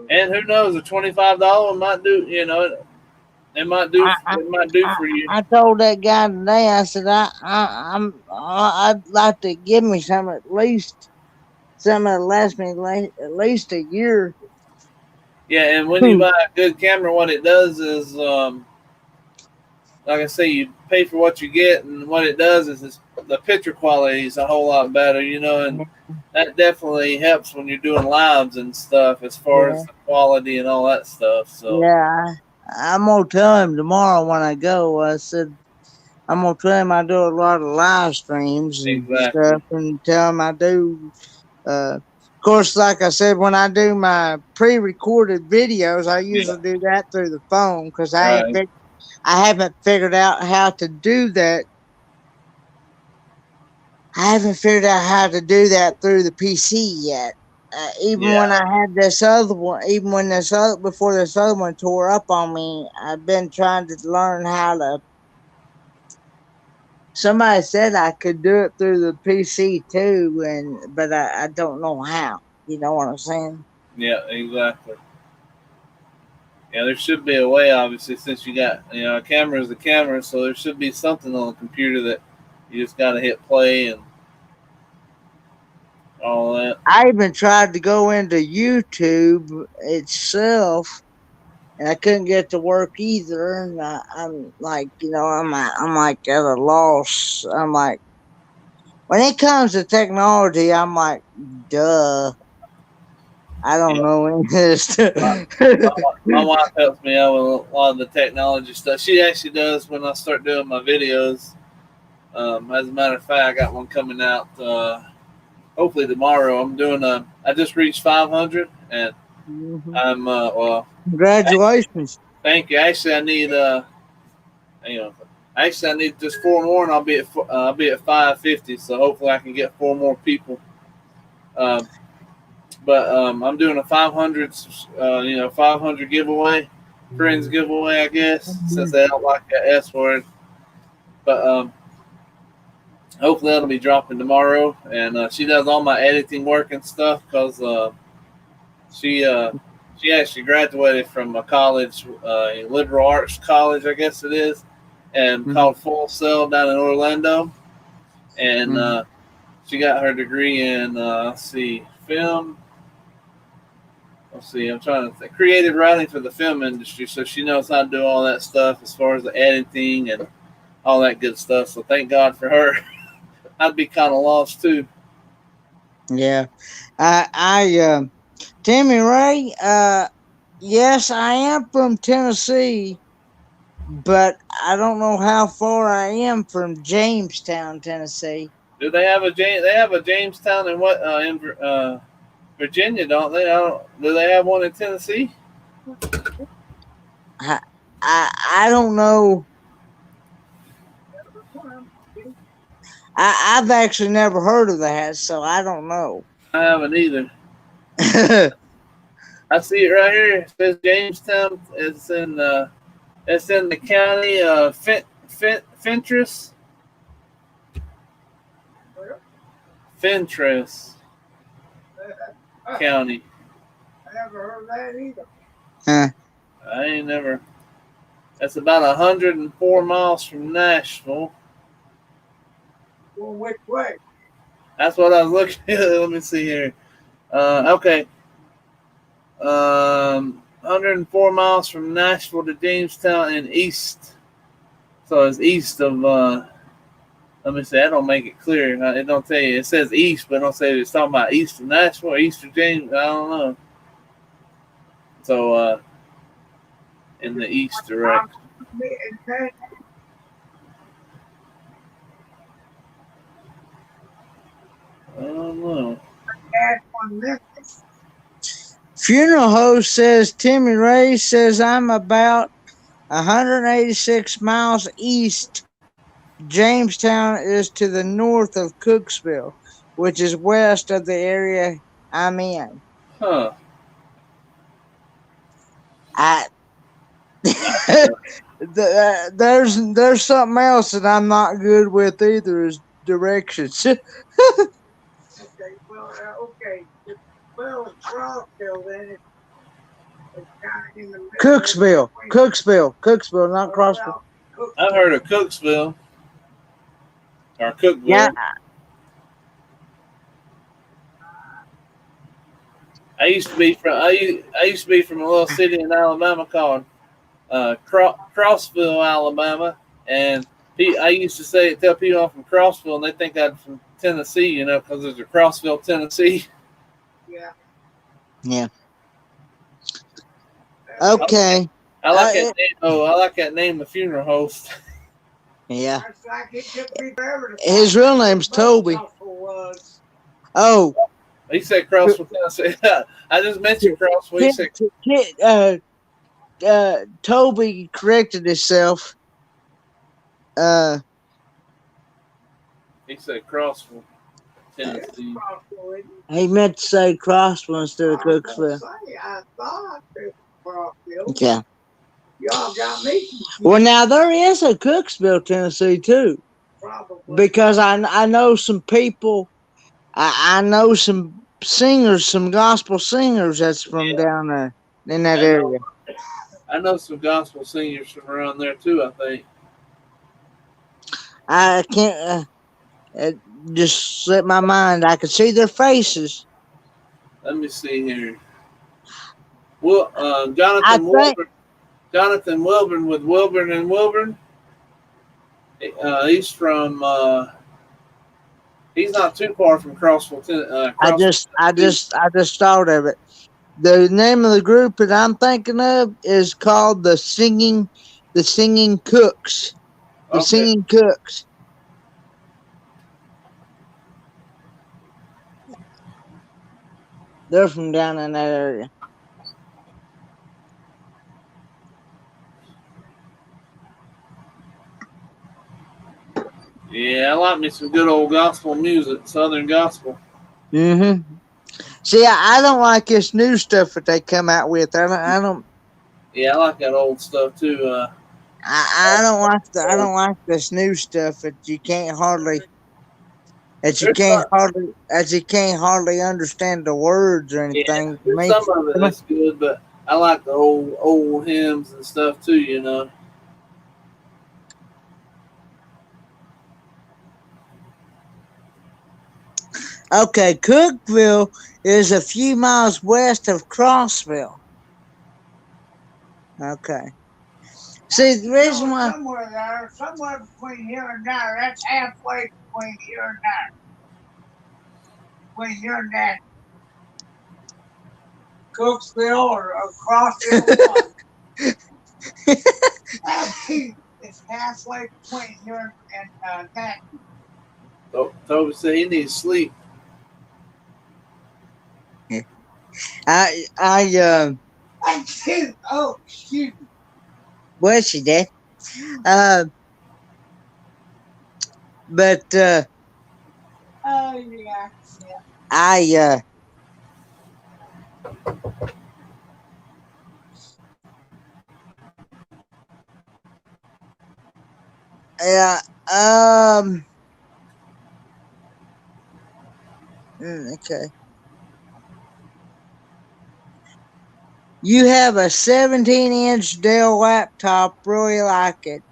And who knows, a $25 might do. It might do. I, I, It might do I, for you. I told that guy today, I said, I'd like to give me some at least, something that lasts me at least a year. Yeah, and when you buy a good camera, what it does is, like I say, you pay for what you get, and what it does is the picture quality is a whole lot better, and that definitely helps when you're doing lives and stuff as far Yeah, as the quality and all that stuff. So yeah. I'm gonna tell him tomorrow when I go. I said I'm gonna tell him I do a lot of live streams and exactly, stuff, and tell him I do. Of course, like I said, when I do my pre-recorded videos, I yeah, usually do that through the phone because right, I haven't figured out how to do that. I haven't figured out how to do that through the PC yet. Even when yeah, I had this other one, even when this other before this other one tore up on me, I've been trying to learn how to. Somebody said I could do it through the PC too, and but I don't know how. You know what I'm saying? yeah, exactly. Yeah, there should be a way, obviously, since you got a camera is a camera, so there should be something on the computer that you just got to hit play and all that. I even tried to go into YouTube itself, and I couldn't get to work either. And I'm like, I'm like at a loss. I'm like, when it comes to technology, I'm like, duh, I don't Yeah, know any of this stuff. my wife helps me out with a lot of the technology stuff. She actually does when I start doing my videos. As a matter of fact, I got one coming out hopefully tomorrow. I just reached 500, and Mhm. I'm well. Congratulations. Thank you. Actually, I need you know, actually I need just four more, and I'll be at 550. So hopefully I can get four more people. Um, but I'm doing a 500, 500 giveaway, friends giveaway, I guess, since they don't like that S word. But hopefully that'll be dropping tomorrow. And she does all my editing work and stuff because she she actually graduated from a college, liberal arts college, I guess it is, and Mhm. called Full Sail down in Orlando. And Mhm. she got her degree in let's see, film. Let's see, I'm trying to think. Creative writing for the film industry, so she knows how to do all that stuff as far as the editing and all that good stuff. So thank God for her. I'd be kind of lost too. Yeah, Timmy Ray. Yes, I am from Tennessee, but I don't know how far I am from Jamestown, Tennessee. Do they have a They have a Jamestown in what in Virginia, don't they? Do they have one in Tennessee? I I don't know. I've actually never heard of that, so I don't know. I haven't either. I see it right here. It says Jamestown. It's in the county of Fentress. Fentress County. Huh. I ain't never. That's about 104 miles from Nashville. Well, which way? That's what I was looking at. Let me see here. Okay. 104 miles from Nashville to Jamestown and east. So it's east of. Let me see. I don't make it clear. It don't tell you. It says east, but it don't say it's talking about east of Nashville or east of James. I don't know. So in the east direction. I don't know. Funeral host says Timmy Ray says I'm about 186 miles east. Jamestown is to the north of Cooksville, which is west of the area I'm in. Huh. I there's something else that I'm not good with either is directions. Okay, well, okay. Well, Crossville then it's kind of in the middle. Cooksville, not Crossville. I've heard of Cooksville or Yeah, Cookville. I used to be from a little city in Alabama called Crossville, Alabama, and I used to tell people I'm from Crossville, and they think I'm from Tennessee, you know, because there's a Crossville, Tennessee. yeah, yeah. Okay. I like that name. Oh, I like that name, the funeral host. Yeah. His real name's Toby. Oh. He said Crossville, Tennessee. I just mentioned Crossville. He said, Toby corrected himself. He said Crossville, Tennessee. He meant to say Crossville instead of Cooksville. Yeah. Y'all got me. Well, now there is a Cooksville, Tennessee, too. Because I know some people. I know some singers, some gospel singers that's from down there in that area. I know some gospel singers from around there too, I think. I can't it just slipped my mind. I could see their faces. Let me see here. Well, Jonathan Wilburn with Wilburn and Wilburn. He's from. He's not too far from Crossville. I just thought of it. The name of the group that I'm thinking of is called the Singing Cooks. The Singing Cooks. They're from down in that area. Yeah, I like me some good old gospel music, Southern gospel. Mm-hmm. See, I don't like this new stuff that they come out with. I don't. Yeah, I like that old stuff too. I don't like this new stuff that you can't hardly understand the words or Yeah, anything. To there's me, some of it that's good, but I like the old hymns and stuff too. You know. okay, Cookville is a few miles west of Crossville. Okay. See, the reason why somewhere between here and there, that's halfway between here and there. Between here and there. Cooksville or Crossville. It's halfway between here and that. Toby said he needs sleep. I oh, excuse me. Well, she did. But oh yeah. I yeah okay. You have a 17-inch Dell laptop. Really like it.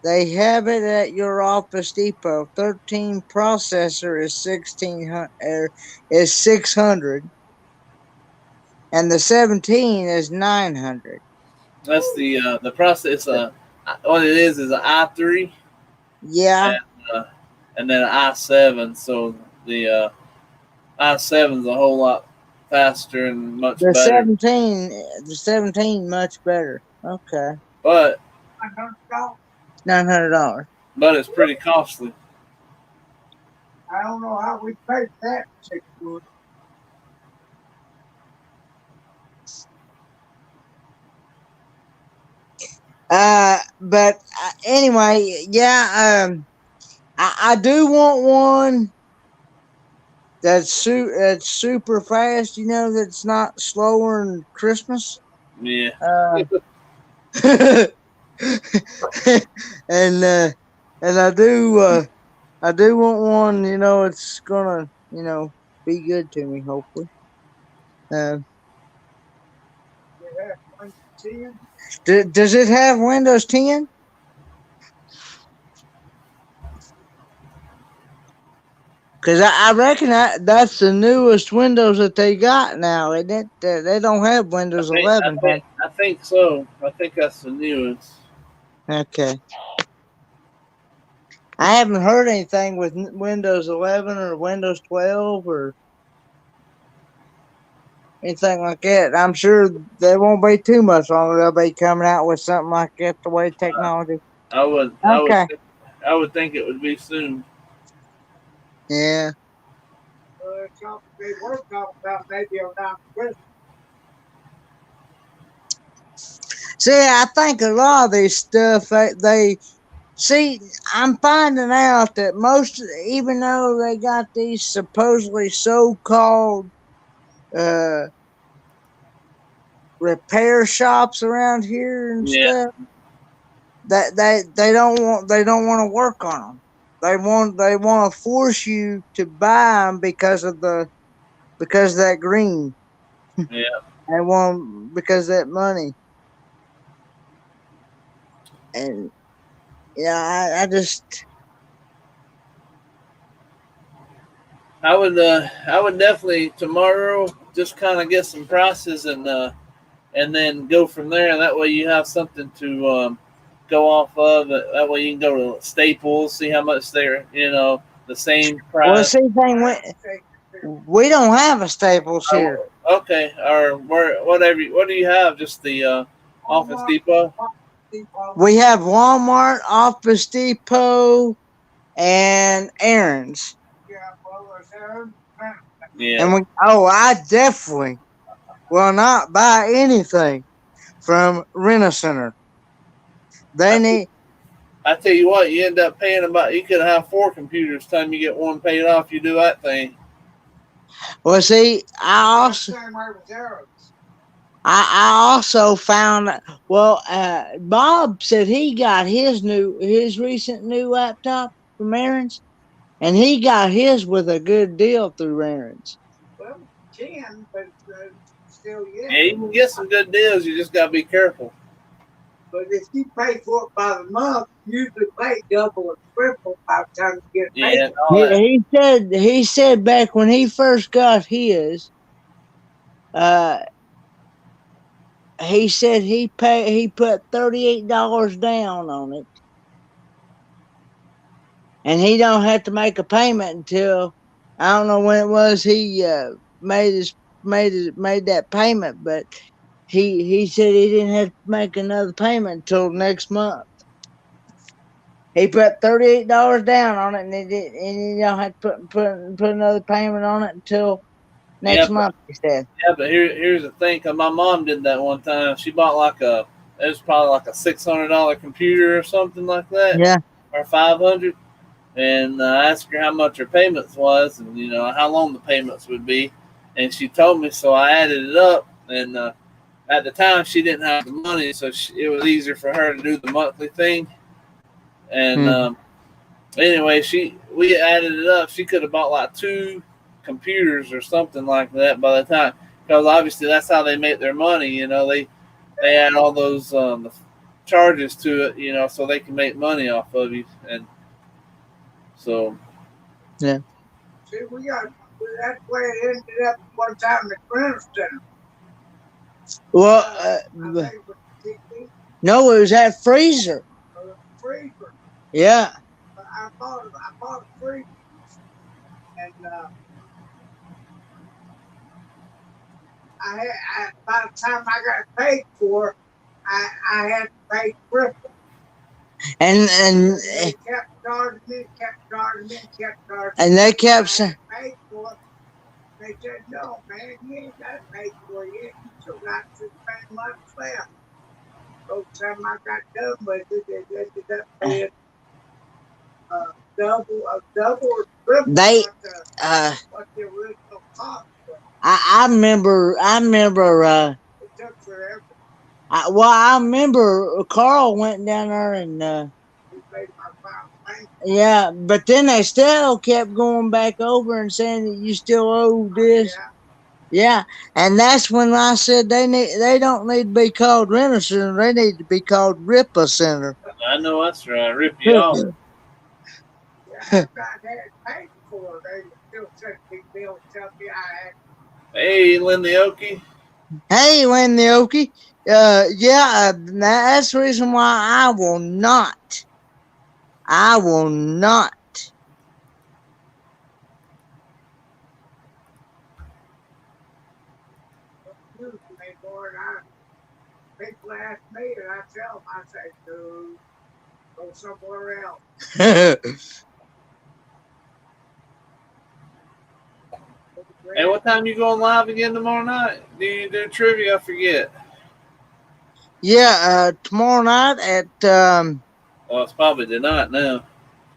They have it at your Office Depot. 13 processor is 600, and the 17 is 900. That's the process. What it is an i3. Yeah. And then an i7. So the i7 is a whole lot faster and much better. The 17 much better. Okay. But $900. But it's pretty costly. I don't know how we paid that. But anyway, yeah. I do want one that's super fast. You know, that's not slower than Christmas. Yeah. Uh, and and I do want one. You know, it's gonna be good to me. Hopefully. Uh, does it have Windows 10? Because I reckon that's the newest Windows that they got now, isn't it? They don't have I Windows think I 11, think I think so. I think that's the newest. Okay. I haven't heard anything with Windows 11 or Windows 12 or anything like that. I'm sure there won't be too much longer. They'll be coming out with something like that the way technology. I would I would Okay. I would think it would be soon. Yeah. They were talking about maybe around Christmas. See, I think a lot of this stuff they see. I'm finding out that most, even though they got these supposedly so-called uh, repair shops around here and Yeah, stuff, that they don't want to work on them. They want to force you to buy them because of that green. yeah. They want because of that money. And yeah, I just I would definitely tomorrow just kind of get some prices and then go from there. That way you have something to go off of. That way you can go to Staples, see how much they're the same well price. see thing we don't have a Staples here. Oh, okay, or where whatever. What do you have? Just the Office Depot. We have Walmart, Office Depot, and Aaron's. Yeah, And I definitely will not buy anything from Rent-A-Center. I They need. I tell you what, you end up paying about. You could have 4 computers. Time you get one paid off, you do that thing. Well, see, I also found. Well, Bob said he got his recent new laptop from Aaron's, and he got his with a good deal through Aaron's. Well, can, but still, Yeah, you can get some good deals. You just gotta be careful. But if you pay for it by the month, you usually pay double or triple by the time you get paid. Yeah, and all that. He said back when he first got his, uh, he said he put $38 down on it, and he don't have to make a payment until I don't know when it was he made his made that payment, but he said he didn't have to make another payment until next month. He put $38 down on it, and and you don't have to put another payment on it until Yeah, next month. He said, but here's the thing. Cause my mom did that one time. She bought it was probably like a $600 computer or something like that, "Yeah, or 500. And I asked her how much her payments was, and how long the payments would be, and she told me. So I added it up, and at the time she didn't have the money, so it was easier for her to do the monthly thing. And hmm, anyway, we added it up. She could have bought like 2 computers or something like that by the time, because obviously that's how they make their money. They add all those charges to it, so they can make money off of you, and so yeah." See, that's where it ended up one time at Princeton. Well, no, it was that freezer. Freezer. Yeah. I bought a freezer, and by the time I got paid for it, I had to pay triple. And they kept charging me, kept charging me, kept charging me. And they kept saying, "Paid for it." They said, "No, man, you ain't got to pay for it yet. You still got 6 months left." They uh I remember I remember Carl went down there and yeah, but then they still kept going back over and saying that you still owe this. Yeah, and that's when I said they don't need to be called renter center. They need to be called RIPA center. I know that's right. Rip you off. Hey, Lindy Okie. Hey, Wendy Okie. Yeah, that's the reason why I will not. Hey, what time you going live again tomorrow night? Do you do trivia? I forget. Yeah, tomorrow night at Well, it's probably tonight now.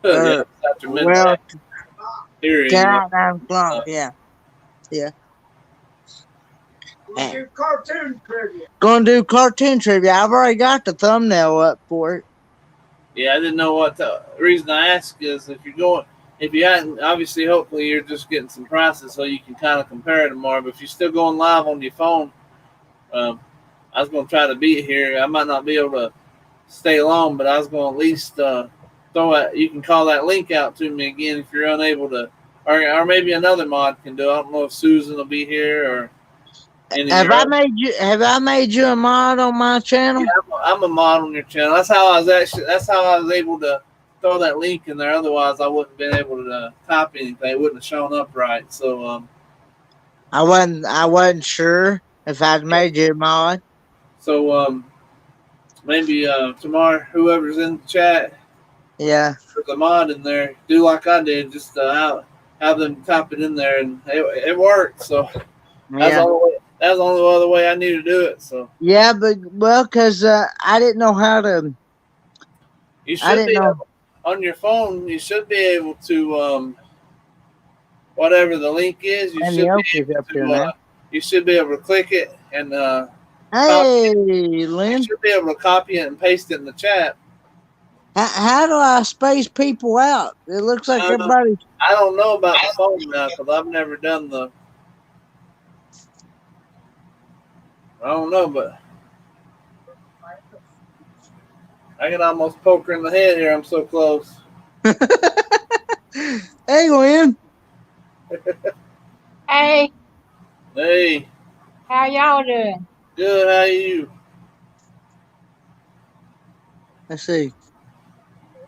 Yeah, uh it's after well midnight. Here anyway. 9 o'clock. Uh, Yeah, yeah. Gonna do cartoon trivia. I've already got the thumbnail up for it. yeah, I didn't know what the reason I ask is if you're going, if you hadn't, obviously, hopefully you're just getting some prices so you can kind of compare it tomorrow. But if you're still going live on your phone, um, I was going to try to be here. I might not be able to stay long, but I was going to at least throw it. You can call that link out to me again if you're unable to, or maybe another mod can do. I don't know if Susan will be here or any of Have your I other. made you? Have I made you a mod on my Yeah, channel? I'm a mod on your channel. That's how I was actually. That's how I was able to throw that link in there. Otherwise, I wouldn't have been able to type anything. It wouldn't have shown up right. So, I wasn't sure if I'd made you a mod. so maybe tomorrow, whoever's in the chat, Yeah, there's a mod in there. Do like I did, just have them type it in there, and it worked. So that's the yeah, only way. That's the only other way I knew to do it. So yeah. But well, cause I didn't know how to. you I should didn't be know. able, on your phone. You should be able to whatever the link is. You And the should be Oakie's able up here now. you should be able to click it and copy Hey, it. You Lynn. should be able to copy it and paste it in the chat. How do I space people out? It looks like Uh, everybody. I don't know about the phone now because I've never done the. I don't know, but I can almost poke her in the head here. I'm so close. Hey, Lynn. Hey, Hey, how y'all doing? good. How you? Let's see.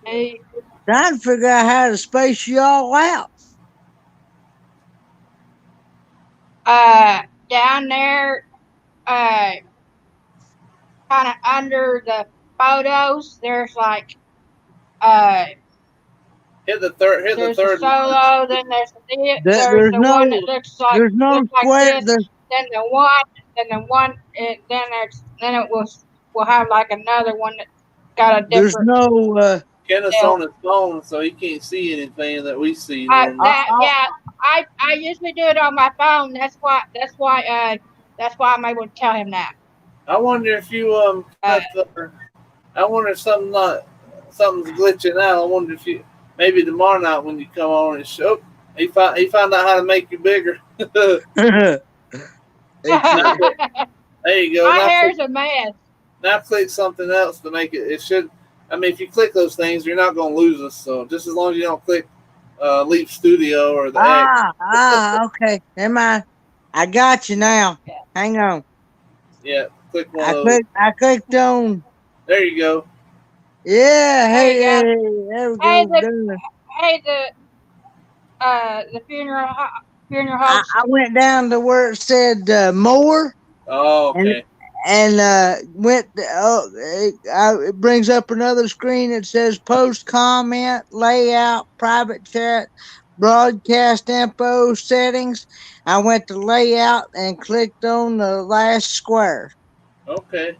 Hey, Trying to figure out how to space y'all out. down there, uh, kind of under the photos, there's like, uh, Hit the third. Hit the there's a third one. solo, then there's There's the one that no. There's no looks like square. this, then the one, then it will have like another one that got a There's different no. Kenneth's deal. on his phone, so he can't see anything that we see normally. That I, yeah, I usually do it on my phone. That's why I'm able to tell him that. I wonder if you Uh, I wonder if something's glitching out. I wonder if you maybe tomorrow night when you come on and show he found out how to make you bigger. it's Now, my there you go. hair's a mess. Now click something else to make it. It should. I mean, if you click those things, you're not going to lose us. So just as long as you don't click Leap Studio or the X. okay. Never mind. I got you now. Hang on. Yeah, click one of I those. clicked. I clicked on. There you go. Yeah. There Hey. you Hey. go. Hey, there we Hey go. the Done. hey the funeral I host. went down to where it said more, Oh, and okay. went. It brings up another screen that says post, comment, layout, private chat, broadcast info, settings. I went to layout and clicked on the last square. Okay.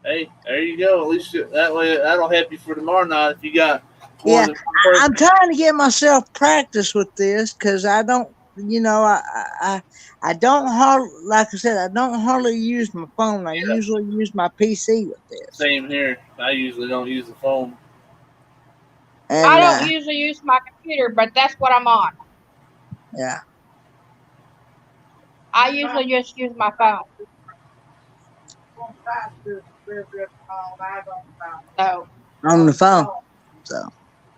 Hey, there you go. At least that way that'll help you for tomorrow night if you got more Yeah, than one I'm person. trying to get myself practice with this because I don't, I don't hardly, like I said, I don't hardly use my phone. I Yeah, usually use my PC with this, same here. I usually don't use the phone. I and don't usually use my computer, but that's what I'm on. yeah, I usually just use my phone. So on the phone. So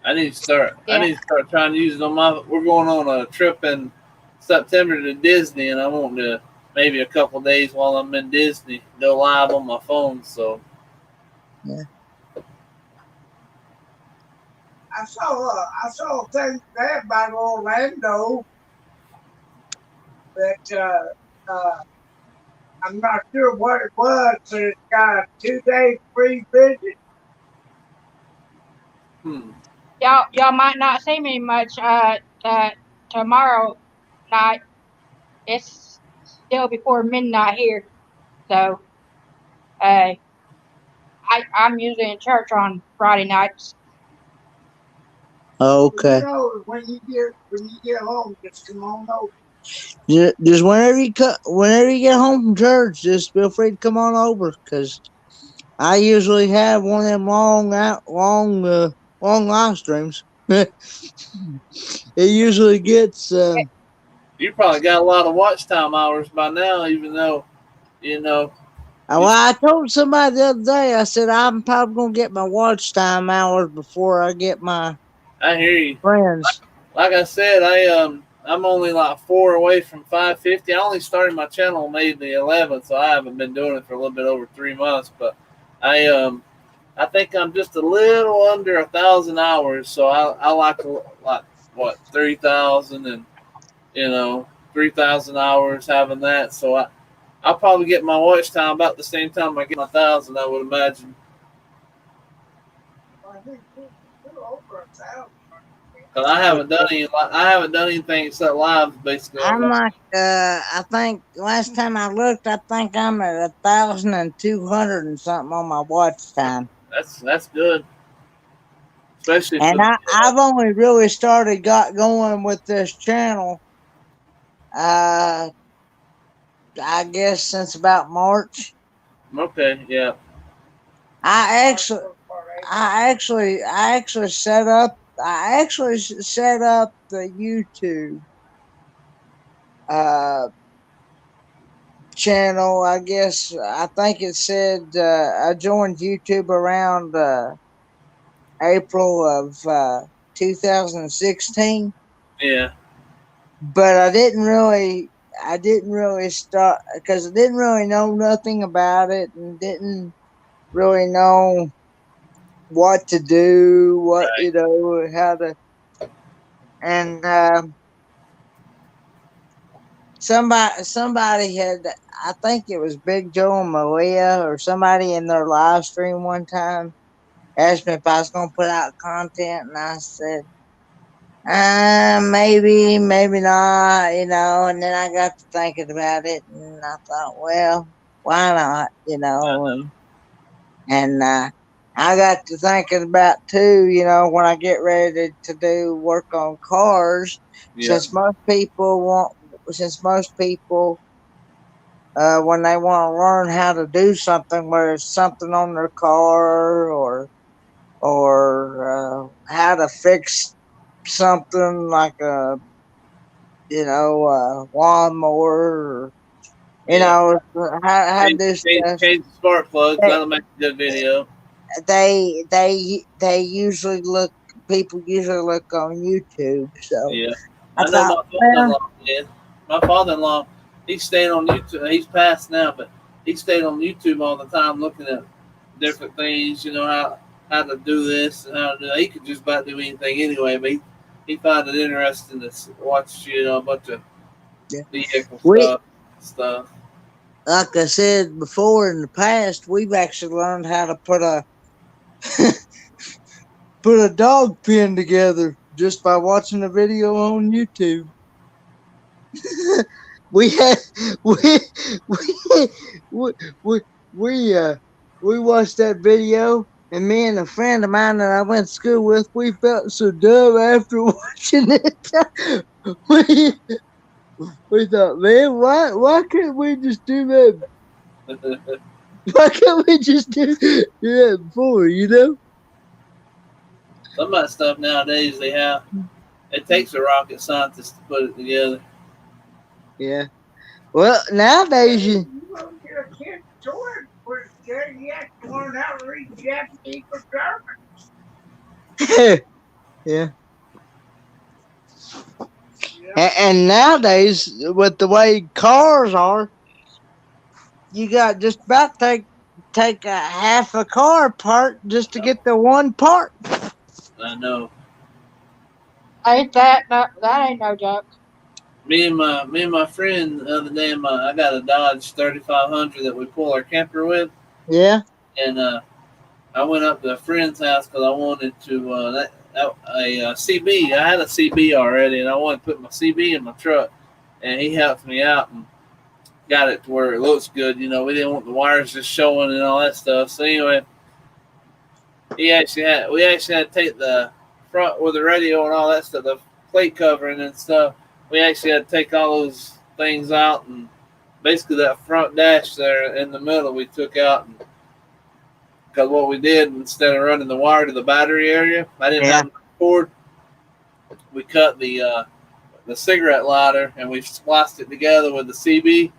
I need to start. I yeah, need to start trying to use it on my. We're going on a trip in September to Disney, and I want to maybe a couple days while I'm in Disney go live on my phone. So yeah. I saw a thing there about Orlando that uh, I'm not sure what it was, but it's got a 2 day free visit. hmm. y'all might not see me much uh tomorrow night. It's still before midnight here. So I'm usually in church on Friday nights. Okay. When you get home, just come on over. Just whenever you get home from church, just feel free to come on over, cause I usually have one of them long live streams. It usually gets. You probably got a lot of watch time hours by now, even though you know. Well, You, I told somebody the other day. I said I'm probably gonna get my watch time hours before I get my I hear you. friends. Like I said, I'm only like 4 away from 550. I only started my channel May the 11th, so I haven't been doing it for a little bit over 3 months. But I think I'm just a little under 1,000 hours. So I like what 3,000 and 3,000 hours having that. So I'll probably get my watch time about the same time I get my 1,000. I would imagine. I think we're over 1,000. Cause I haven't done anything except live basically on I'm my. like, I think last time I looked, I think I'm at 1,200 and something on my watch time. That's good, especially for And the. I've only really got going with this channel, uh, I guess since about March. Okay, yeah, I actually, I actually set up the YouTube, uh, channel. I guess I think it said I joined YouTube around April of 2016, yeah, but I didn't really start because I didn't really know nothing about it and didn't really know what to do, right, how to, and somebody had, I think it was Big Joe and Malia or somebody in their live stream one time asked me if I was going to put out content, and I said, maybe, maybe not, and then I got to thinking about it, and I thought, well, why not, and I got to thinking about too, when I get ready to do work on cars, yeah, since most people want, since most people, when they want to learn how to do something, where it's something on their car or how to fix something like a lawnmower, or, yeah. how to do stuff. Change the spark plugs. They That'll make a good video. they usually look. People usually look on YouTube. So Yeah, I I know thought, my well, father-in-law did. My father-in-law, he stayed on YouTube. He's passed now, but he stayed on YouTube all the time, looking at different things. How to do this and how to do that. He could just about do anything anyway, but he found it interesting to watch a bunch of yeah, vehicle we stuff. like I said before in the past, we've actually learned how to put a dog pen together just by watching a video on YouTube. we had we we we we we, uh, we watched that video, and me and a friend of mine that I went to school with, we felt so dumb after watching it. we we thought, man, why can't we just do that? Why can't we just do that before? You know? Some of that stuff nowadays it takes a rocket scientist to put it together. Yeah. Well, nowadays you. Yeah. And nowadays, with the way cars are, you got just about to take a half a car apart just to get the one part. I know. Ain't that no, that ain't no joke. Me and my friend the other day, I got a Dodge 3500 that we pull our camper with, Yeah. and I went up to a friend's house because I wanted to a CB. I had a CB already, and I wanted to put my CB in my truck, and he helped me out and got it to where it looks good. You know, we didn't want the wires just showing and all that stuff. So anyway, we actually had to take the front with the radio and all that stuff, the plate covering and stuff. We actually had to take all those things out, and basically that front dash there in the middle we took out. Because what we did, instead of running the wire to the battery area, I didn't Yeah. have enough cord. We cut the cigarette lighter and we spliced it together with the CB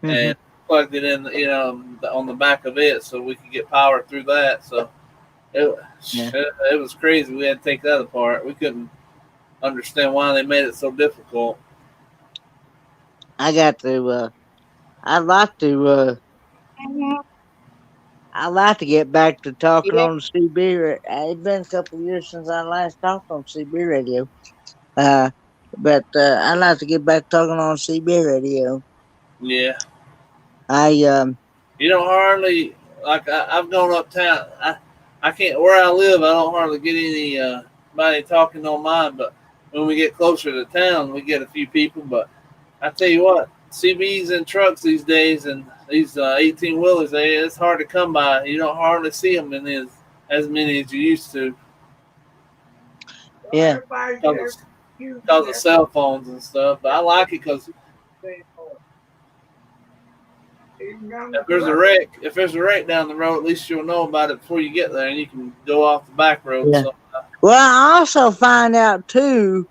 Mm-hmm. and plugged it in, on the back of it so we could get power through that. So it, Yeah. it was crazy. We had to take that apart. We couldn't understand why they made it so difficult. I got to. I'd like to. Mhm. I'd like to get back to You talking did? on CB. It's been a couple of years since I last talked on CB radio. But I'd like to get back talking on CB radio. Yeah. I You don't hardly, like, I've gone uptown. I can't, where I live, I don't hardly get anybody talking on mine, but when we get closer to town, we get a few people. But I tell you what, CBs and trucks these days and these 18 wheelers, it's hard to come by. You don't hardly see them in as many as you used to yeah. because of cell phones and stuff. But I like it because if there's a wreck down the road, at least you'll know about it before you get there, and you can go off the back road. Yeah. So Well, I also find out too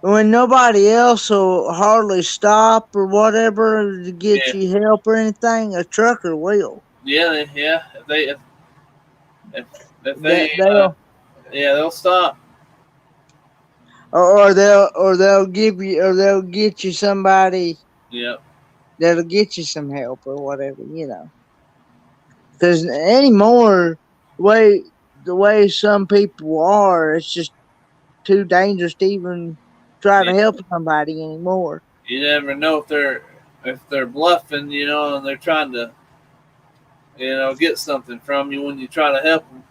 when nobody else will hardly stop or whatever to get yeah, you help or anything, a trucker will. yeah. If, if they, That they'll yeah, they'll stop. or they'll give you or they'll get you somebody Yeah, that'll get you some help or whatever. Because anymore, the way some people are, it's just too dangerous to even try yeah. to help somebody anymore. You never know if they're bluffing, and they're trying to, get something from you when you try to help them.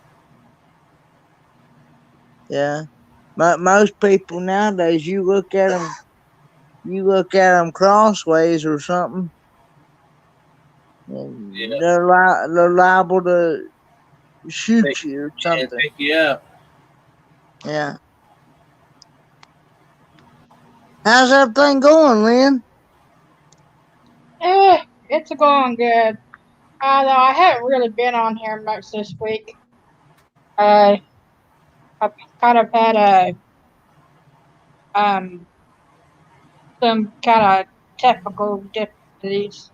Yeah, most people nowadays, you look at them crossways or something, and Yeah, they're liable to shoot take, you or yeah, something. take you out. Yeah. How's everything going, Lynn? It's going good. Although I haven't really been on here much this week. Uh, I've kind of had um some kind of technical difficulties,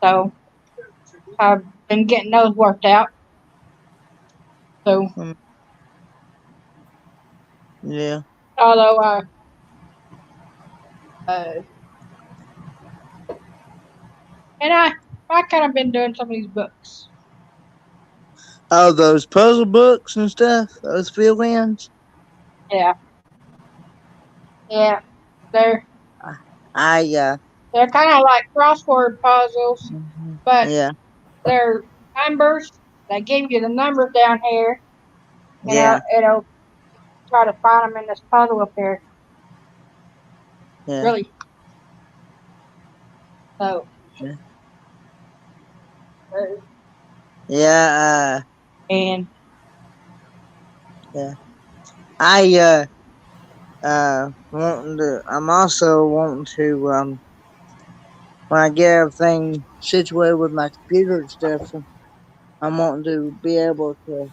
so I've been getting those worked out. So Mm, yeah. although uh and I kind of been doing some of these books. Oh, those puzzle books and stuff, those fill-ins. Yeah, yeah. They're I they're kind of like crossword puzzles, but yeah, they're numbers. They give you the numbers down here, and yeah, it'll try to find them in this puzzle up here. yeah, Really. So yeah, uh, Yeah, And yeah. I wanting to. I'm also wanting to when I get everything situated with my computer and stuff. I'm wanting to be able to.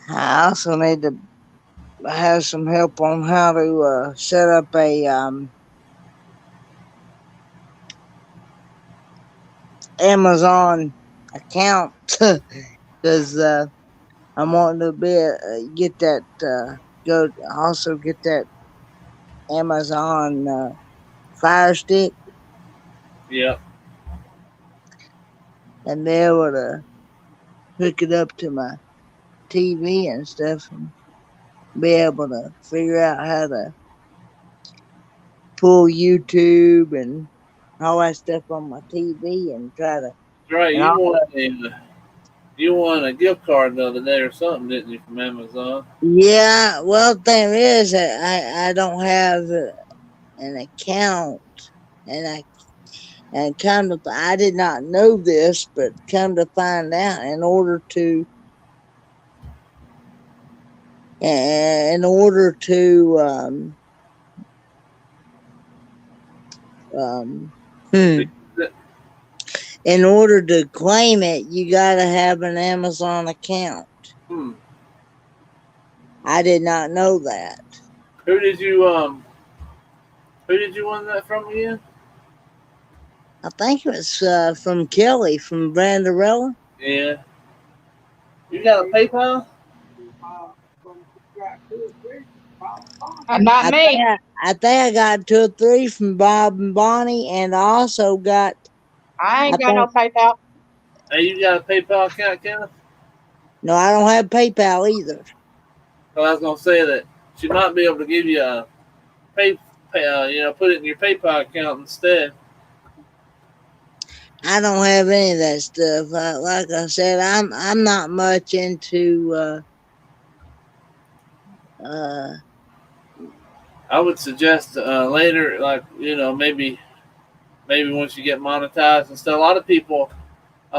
I also need to have some help on how to set up a Amazon account because I'm wanting to be get that go also get that Amazon Fire Stick Yeah. and be able to hook it up to my TV and stuff and be able to figure out how to pull YouTube and all that stuff on my TV and try to That's right. and also You won a gift card the other day or something, didn't you, from Amazon? yeah. Well, the thing is that I don't have an account and I did not know this, but come to find out, in order to um, To hmm, use it? in order to claim it, you got to have an Amazon account. Hmm. I did not know that. Who did you um who did you win that from again? I think it was from Kelly from Brandarella. Yeah. You got a PayPal? not I think me. I think I got two or three from Bob and Bonnie, and I also got. I I ain't got no think PayPal. Hey, you got a PayPal account, Kenneth? no, I don't have PayPal either. Well, I was gonna say that she might be able to give you a put it in your PayPal account instead. I don't have any of that stuff. Like I said, I'm not much into uh I would suggest later, like maybe once you get monetized and stuff. A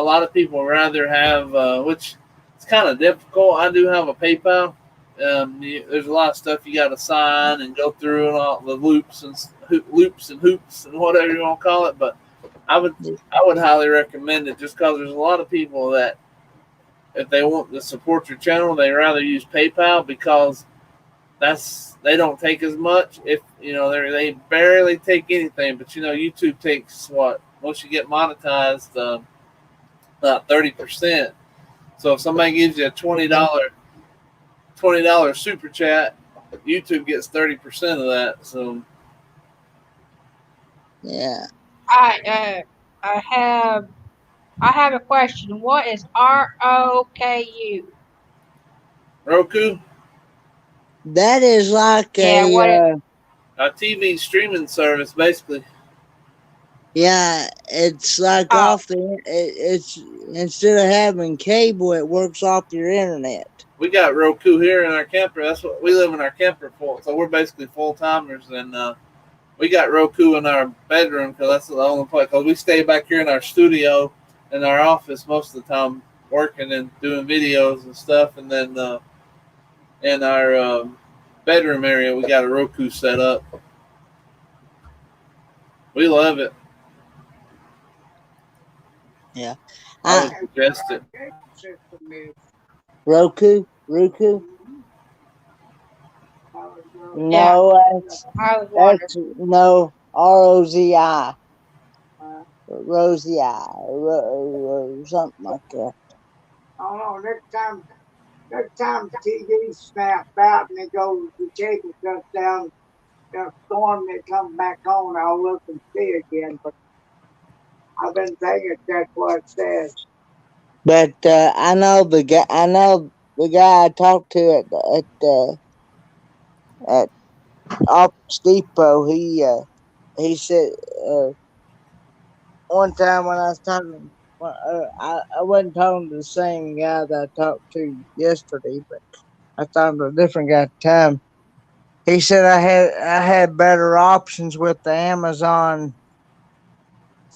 lot of people rather have, which it's kind of difficult. I do have a PayPal. There's a lot of stuff you got to sign and go through and all the loops and hoops and whatever you want to call it. But I would I would highly recommend it just because there's a lot of people that if they want to support your channel, they rather use PayPal because they don't take as much. If they barely take anything, but YouTube takes what once you get monetized about 30%. So if somebody gives you a $20 super chat, YouTube gets 30% of that. So yeah. I I have I have a question. What is ROKU? Roku, That is like Yeah, a what it a TV streaming service, basically. yeah, it's like oh it's instead of having cable, it works off your internet. We got Roku here in our camper. That's what we live in our camper full. So we're basically full timers, and we got Roku in our bedroom because that's the only place. Because we stay back here in our studio, in our office most of the time, working and doing videos and stuff. And then in our bedroom area, we got a Roku set up. We love it. Yeah. I I would suggest it. Roku. yeah, No, I was wondering. that's no ROZI. Rosie something like that. Oh no, next time the TV snaps out and it goes, the cable shuts down, the storm that comes back on, I'll look and see again. But I've been thinking that's what it says. But I know the guy. I know the guy I talked to at Office Depot. He said uh, one time when I was talking. Well, I wasn't talking to the same guy that I talked to yesterday, but I talked to a different guy at the time. He said I had better options with the Amazon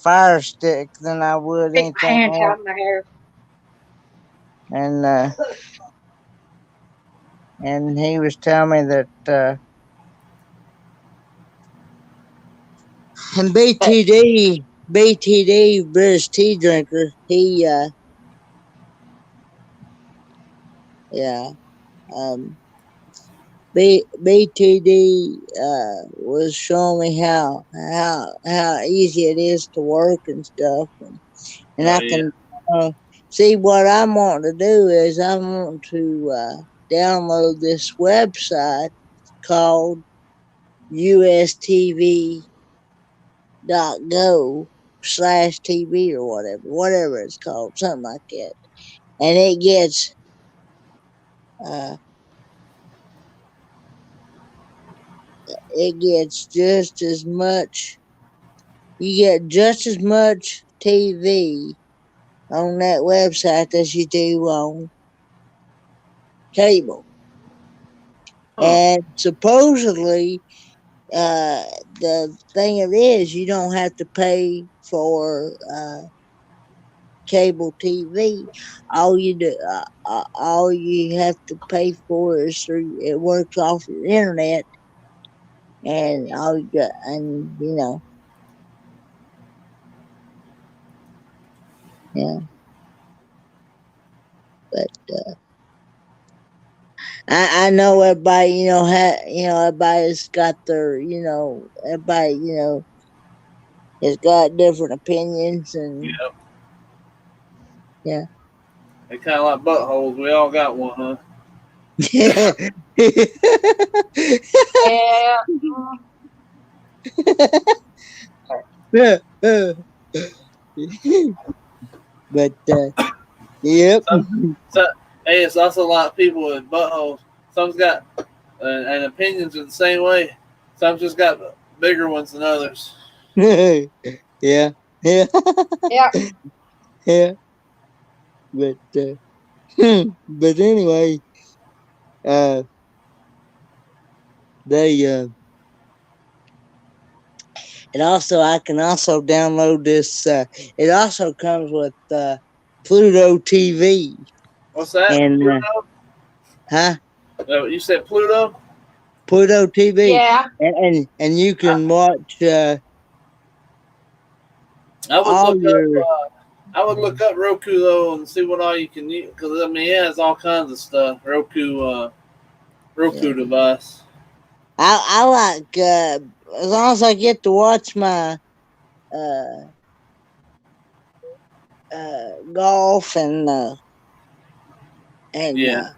Fire Stick than I would Take my anything hands else. out of my hair. And he was telling me that and BTD British tea drinker, he yeah, um BTD was showing me how easy it is to work and stuff, and Oh I yeah. can see what I want to do is I want to download this website called ustv.go/TV or whatever it's called, something like that, and uh, it gets just as much. You get just as much TV on that website as you do on cable. Huh. And supposedly, the thing of it is, you don't have to pay for cable TV. All you have to pay for is through. It works off your internet, and all you got, and yeah. But I know everybody, everybody's got their, everybody, has got different opinions, and Yeah. yeah. They kind of like buttholes. We all got one, huh? Yeah. Yeah. But yep. Some, so, hey, it's also a lot of people with buttholes. Some's got and opinions are the same way. Some just got bigger ones than others. Yeah. Yeah. Yeah. Yeah. But but anyway, uh they and also I can also download this it also comes with Pluto TV. What's that? And Pluto? huh? You said Pluto? Pluto TV. Yeah. And you I, can watch I would all look up. your I would look up Roku though and see what all you can use because I mean it has all kinds of stuff. yeah. Roku device. I like as long as I get to watch my uh golf and Yeah,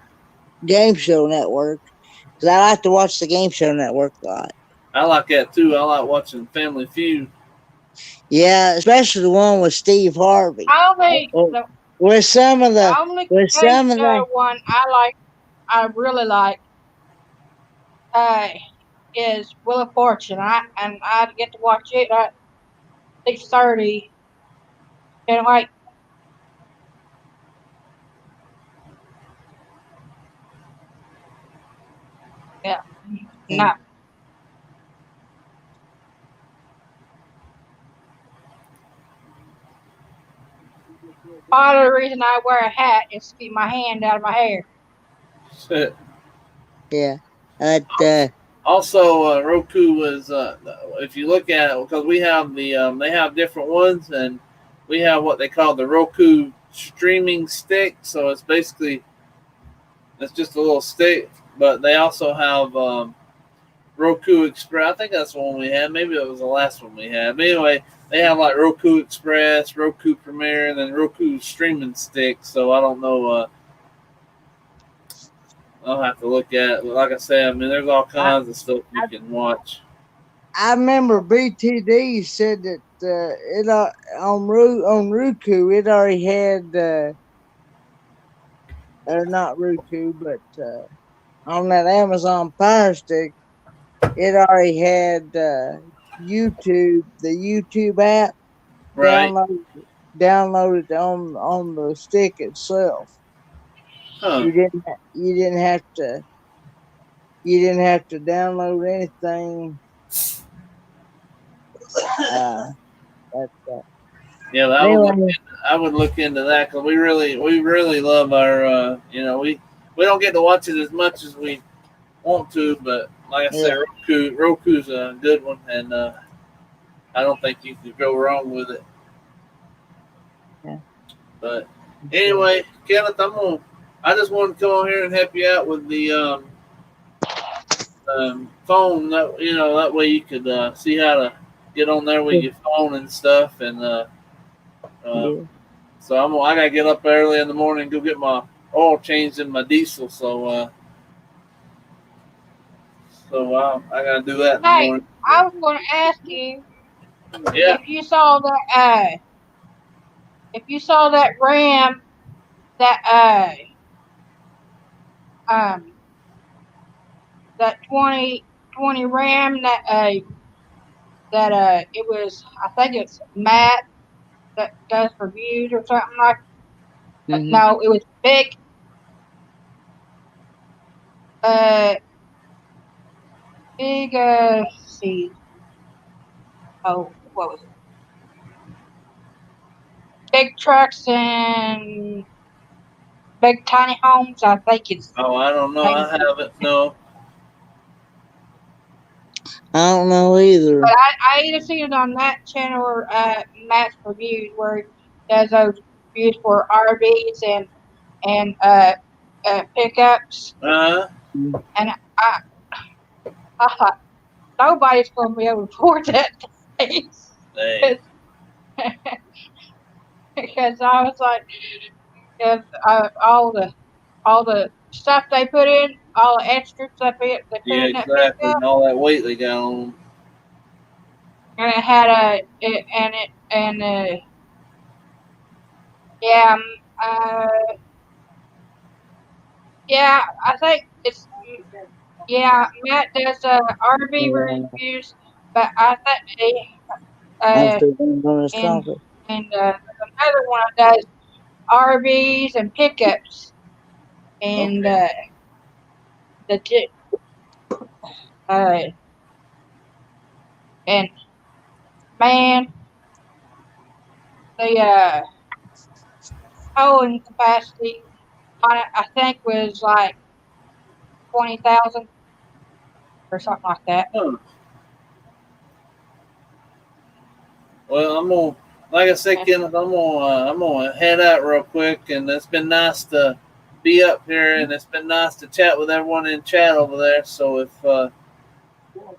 game show network, because I like to watch the game show network a lot. I like that too. I like watching Family Feud. Yeah, especially the one with Steve Harvey. I Uh, only uh, With some of the the only with game some of show the one I like, I really like, uh, is Wheel of Fortune. I get to watch it at 6:30. And like, yeah, not part of the reason I wear a hat is to keep my hand out of my hair. yeah. At Also, Roku was if you look at it because we have they have different ones and we have what they call the Roku streaming stick. So it's just a little stick, but they also have Roku Express. I think that's the one we had. Maybe it was the last one we had. But anyway, they have like Roku Express, Roku Premiere, and then Roku streaming stick. So I don't know. I'll have to look at it. But like I said, I mean, there's all I, kinds of stuff you I can watch. I remember BTD said that it on Roku it already had or not Roku, but on that Amazon Fire Stick it already had the YouTube app Right? downloaded downloaded on the stick itself. Huh? You didn't have to download anything. Uh, like that. Yeah, but Anyway, I would look into that because we really love our we don't get to watch it as much as we want to, but like I said, yeah, Roku's a good one, and I don't think you could go wrong with it. yeah. But So, anyway, Kenneth, I just wanted to come on here and help you out with the phone. That that way you could see how to get on there with your phone and stuff, and uh, yeah. so I gotta get up early in the morning and go get my oil changed in my diesel. I gotta do that in the Hey, morning. I was going to ask you Yeah. if you saw that. If you saw that ram that um that 2020 ram that it was, I think it's Matt that does reviews or something like. Mm-hmm. No, it was uh big let's see, oh, what was it, big trucks and big tiny homes, I think it's Oh, I don't know. maybe. I haven't. No. I don't know either. But I either seen it on that channel or Matt's reviews where he does those reviews for RVs and pickups. Uh. And I thought nobody's going to be able to afford that thing. Dang. Because I was like, if, all the stuff they put in, all the extra stuff they put Yeah, in that exactly. pickup, And all that weight they got on them. and it had a it, and it and yeah uh yeah, I think it's. Yeah, Matt does RV reviews, but I think I'm uh still on this and coffee. there's another one that does RVs and pickups, and Okay. the uh and man, the towing capacity on it I think was like 20,000 or something like that. Huh. Well, like I said, And Kenneth, I'm gonna head out real quick, and it's been nice to be up here, and it's been nice to chat with everyone in chat over there. So if a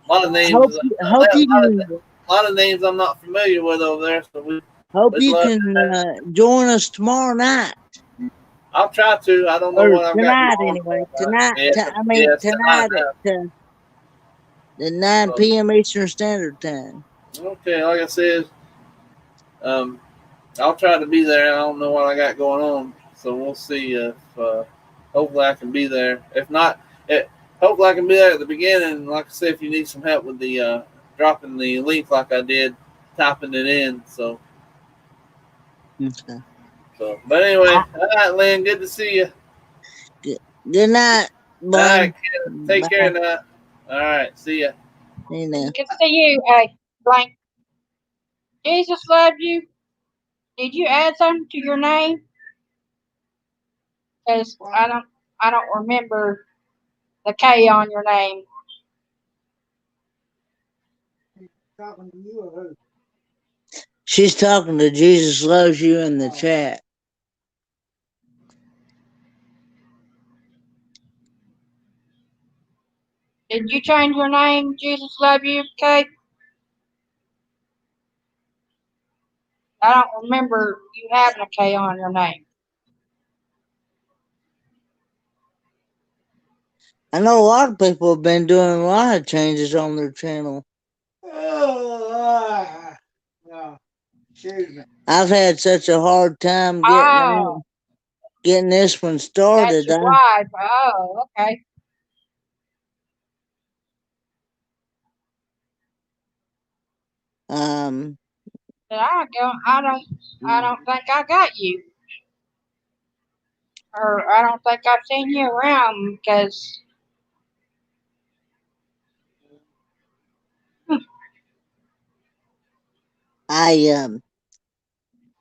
lot of names, Hope you can a lot of names I'm not familiar with over there, so hope we'd you love can to. join us tomorrow night I'll try to. I don't know or what I've got tonight going anyway. on. Yeah, I mean yeah, it's tonight tonight now. at 9 So, p.m. Eastern Standard Time. okay, like I said, um, I'll try to be there. I don't know what I got going on, so we'll see if hopefully I can be there. If not, hopefully I can be there at the beginning. Like I said, if you need some help with the dropping the link, like I did, typing it in. Okay. But anyway, all right, Lynn, good to see you. Good, good night, All right, bud. kid, take care Bye. now. All right, see ya. You know. good to see you, blank. Jesus loves you. Did you add something to your name? Because I don't remember the K on your name. She's talking to Jesus Loves You in the chat. Did you change your name? Jesus love you, K? I don't remember you having a K on your name. I know a lot of people have been doing a lot of changes on their channel. I've had such a hard time Oh, getting this one that's started. your wife. Oh, okay. Um, But I don't think I got you, or I don't think I've seen you around because I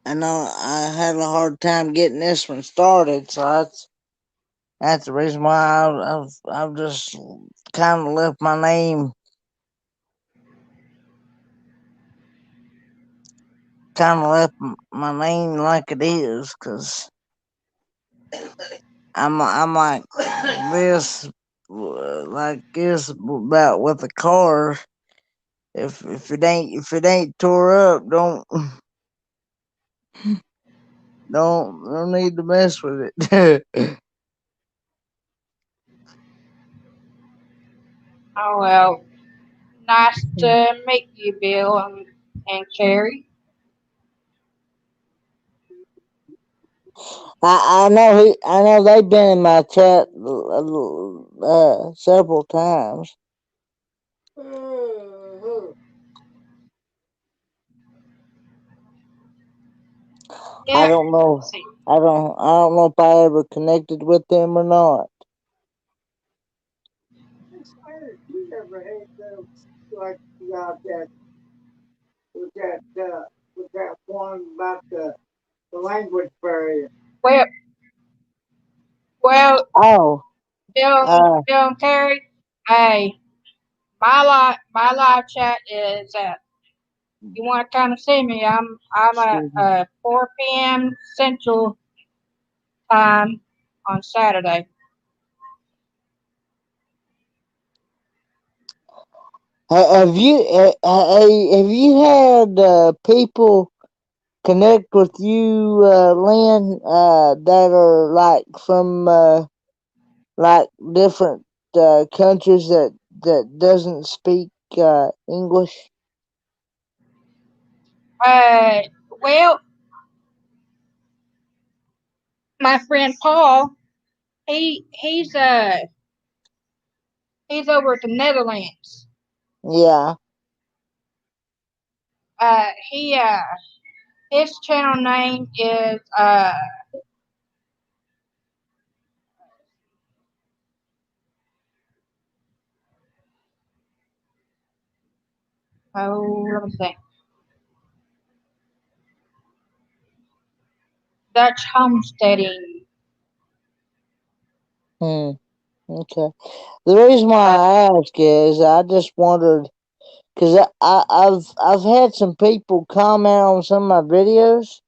I know I had a hard time getting this one started, so that's the reason why I've just kind of left my name like it is, cause I'm like this about with the car. If it ain't tore up, don't need to mess with it. Oh well, nice to meet you, Bill and Carrie. I know they've been in my chat several times. I Yeah, don't let's know. see. I don't know if I ever connected with them or not. You never had those like you got that with that one about the language barrier. Well, well, Oh, uh, Bill and Carrie. Hey, my live chat is you want to come and see me? I'm at excuse me. 4 p.m. Central Time on Saturday. Have you had people connect with you, Lynn, that are like from like different countries that doesn't speak English? Uh, well, my friend Paul, he's over at the Netherlands. Yeah. He his channel name is oh, let me see, Dutch homesteading. Hmm. Okay. The reason why Uh, I ask is I just wondered because I've had some people comment on some of my videos,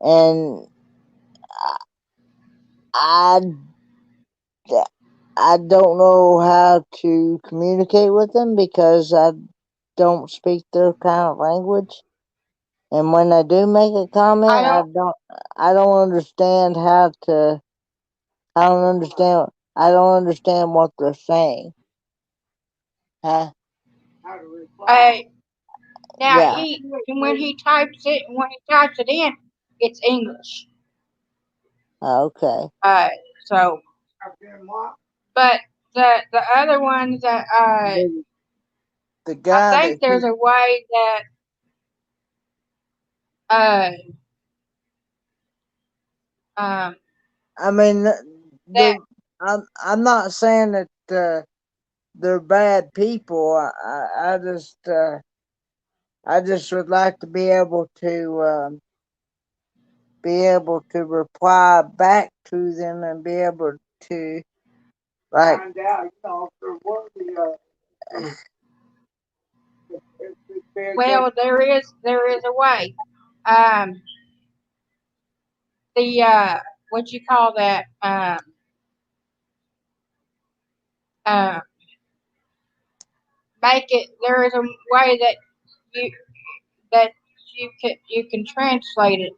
and I I don't know how to communicate with them because I don't speak their kind of language. And when I do make a I comment, don't I don't understand how to I don't understand what they're saying. Huh? How to reply? uh, now Yeah. he when he types it in, it's English. Okay. Uh, so but the other ones that The, the I guy think that there's a way that uh um I mean, that they're. I'm not saying that they're bad people. I just would like to be able to reply back to them and be able to like find out, if they're worthy of if they're good. well there is a way. Um, the what you call that uh make it there is a way you that you can translate it.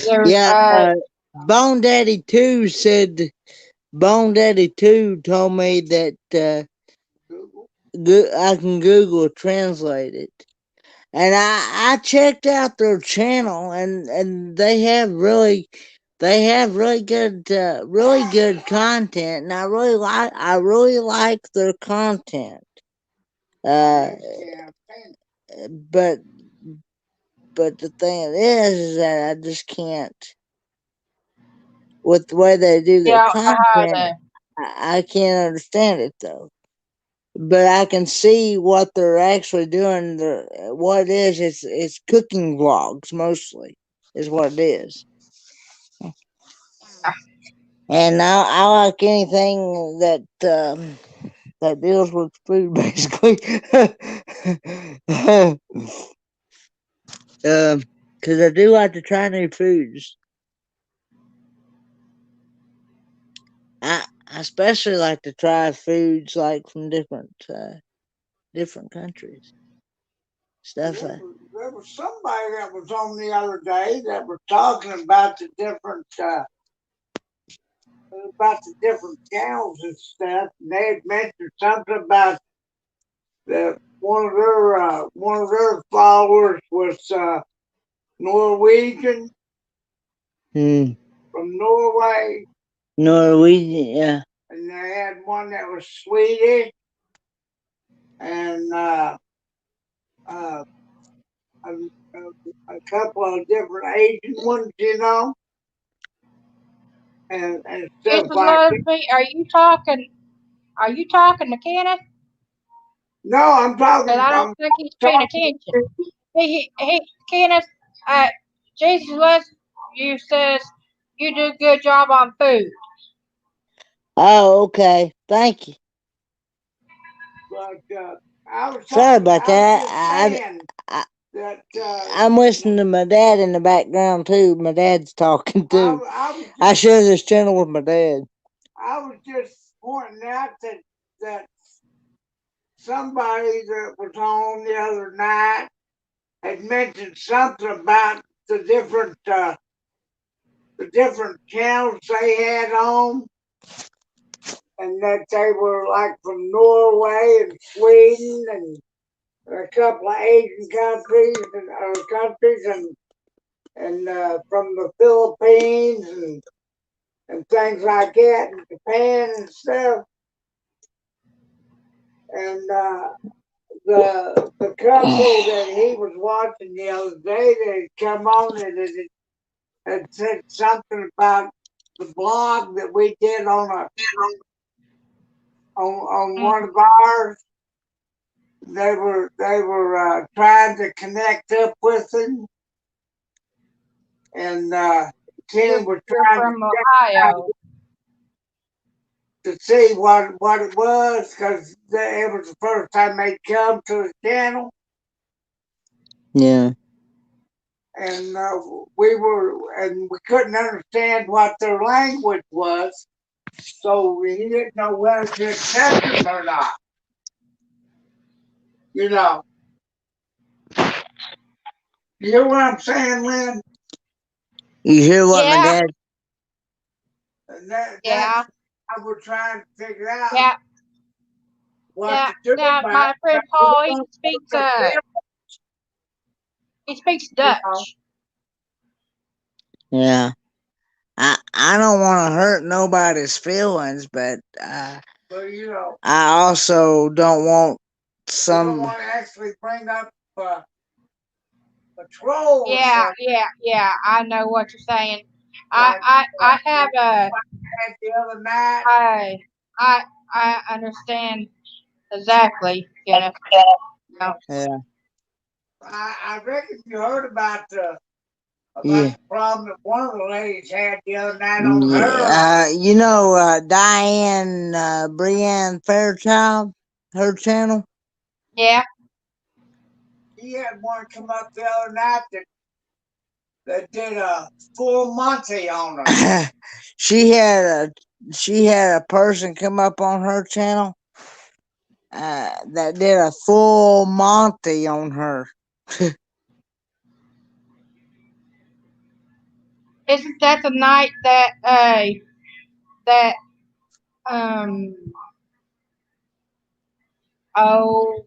There's Yeah, Bone Daddy 2 said Bone Daddy 2 told me that I can Google translate it. And I checked out their channel, and they have really good content, and I really like their content. Uh, but the thing is that I just can't, with the way they do their yeah content. I can't understand it though. but I can see what they're actually doing. What it is, it's cooking vlogs mostly, is what it is. And I like anything that deals with food, basically. Because I do like to try new foods. I especially like to try foods like from different countries. Stuff like there was somebody that was on the other day that was talking about the different cows and stuff. And they had mentioned something about that one of their followers was Norwegian. Hmm. From Norway. Norwegian, yeah. And they had one that was Swedish, and uh, a couple of different Asian ones, and stuff Jesus like loves that. me. Are you talking to Kenneth? No, I'm Because talking. I don't I'm think he's paying talking. attention. He Kenneth, uh, Jesus loves you says you do a good job on food. Oh, okay. Thank you. But sorry about that. I, I'm listening to my dad in the background too. My dad's talking too. I share this channel with my dad. I was just pointing out that somebody that was on the other night had mentioned something about the different channels they had on, and that they were like from Norway and Sweden and a couple of Asian countries and from the Philippines and things like that, and Japan and stuff. And the couple that he was watching the other day, they had come on and it had said something about the blog that we did on one of ours. They were trying to connect up with him, and You're Kenny was you're trying from Ohio. to see what it was because it was the first time they'd come to the channel. Yeah. And we couldn't understand what their language was, so we didn't know whether to accept them or not. You know, you hear what I'm saying, Lynn? You hear what my Yeah, dad? And that's yeah, how we're trying to figure out yeah, what yeah, to do yeah. about My it. friend We Paul, don't want to he speaks you know. Dutch. Yeah. I don't want to hurt nobody's feelings, but I also don't want some. We don't want to actually bring up a troll or Yeah, something yeah, yeah. I know what you're saying. I like I I have a the other night. I I understand exactly, Kenneth. Yeah. Yeah. I reckon you heard about the problem that one of the ladies had the other night on her. Diane Brienne Fairchild, her channel. Yeah. She had one come up the other night that did a full Monty on her. She had a person come up on her channel that did a full Monty on her. Isn't that the night that um oh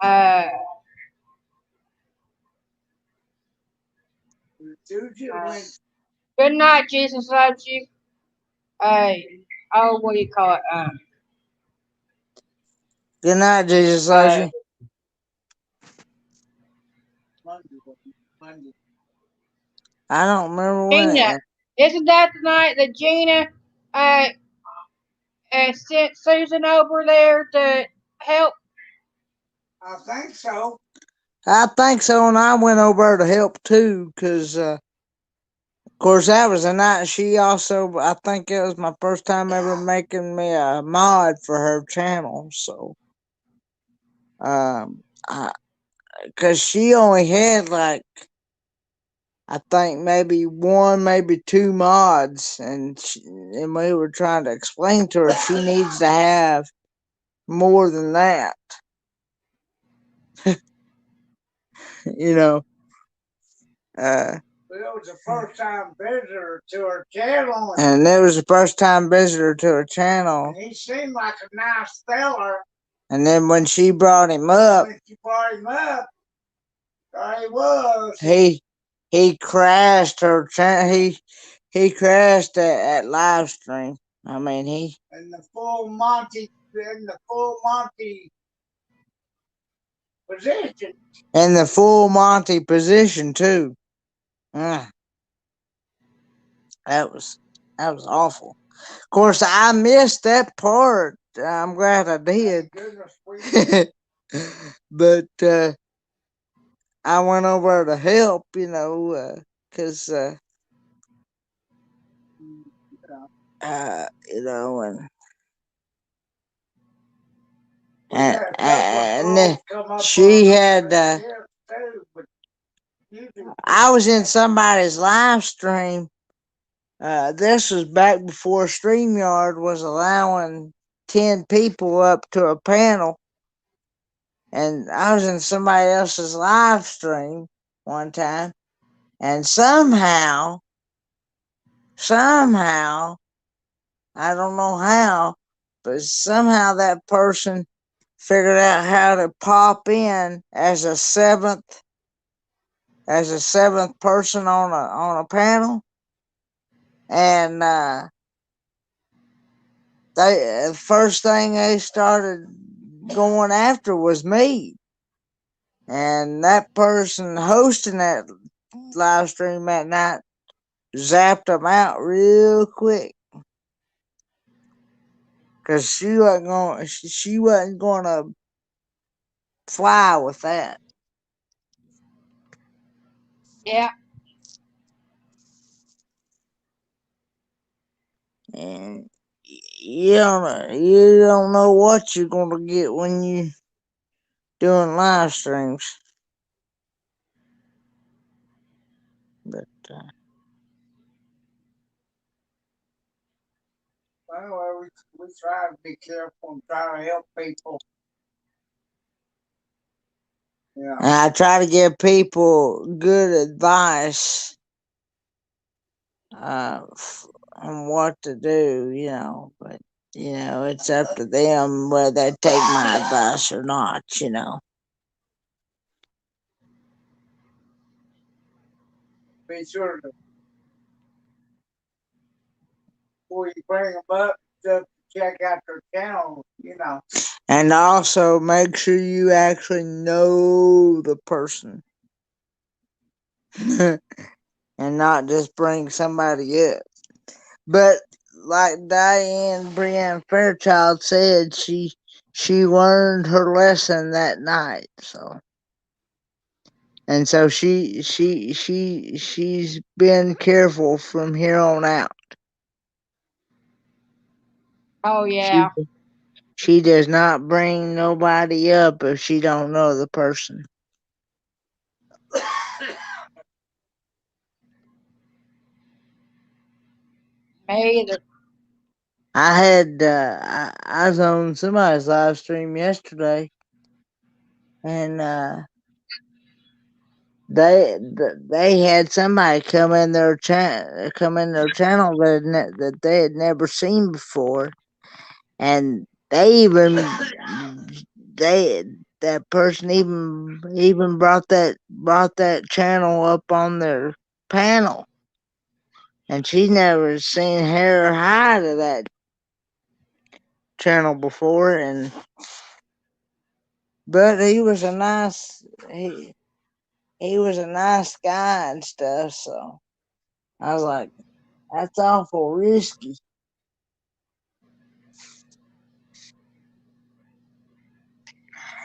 uh, good night, Jesus loves you. Uh, what do you call it? Good night, Jesus loves Uh, you. I don't remember when Gina. it. Isn't that the night that Gina uh and sent Susan over there to help? I think so. I think so, and I went over to help too, cause of course that was the night she also. I think it was my first time ever making me a mod for her channel, so um, I, cause she only had like I think maybe one, maybe two mods, and we were trying to explain to her she needs to have more than that, you know. But it was the first time visitor to her channel. And it was the first time visitor to her channel. And he seemed like a nice feller. And then when she brought him up, there he was. He crashed her channel. He crashed at live stream. I mean he in the full Monty position. In the full Monty position too. Mm, that was awful. Of course, I missed that part. I'm glad I did. But I went over to help, because you know, and then she had. I was in somebody's live stream. This was back before StreamYard was allowing 10 people up to a panel. And I was in somebody else's live stream one time. And somehow, I don't know how, but somehow that person figured out how to pop in as a seventh person on a panel. And the first thing they started going after was me. And that person hosting that live stream that night zapped them out real quick. Cause she wasn't gonna fly with that. Yeah. And you don't know what you're gonna get when you doing live streams. But anyway, we try to be careful and try to help people. Yeah. And I try to give people good advice uh, on what to do, but it's up to them whether they take my advice or not. Be sure to, before you bring them up, just check out their channel. And also make sure you actually know the person. And not just bring somebody up. But like Diane Brienne Fairchild said, she learned her lesson that night. So she's been careful from here on out. Oh She yeah. she does not bring nobody up if she don't know the person. Me either. I was on somebody's live stream yesterday, and they had somebody come in their channel that they had never seen before, and they that person even brought that channel up on their panel, and she never seen hair or hide of that channel before, and but he was a nice guy and stuff, so I was like, that's awful risky.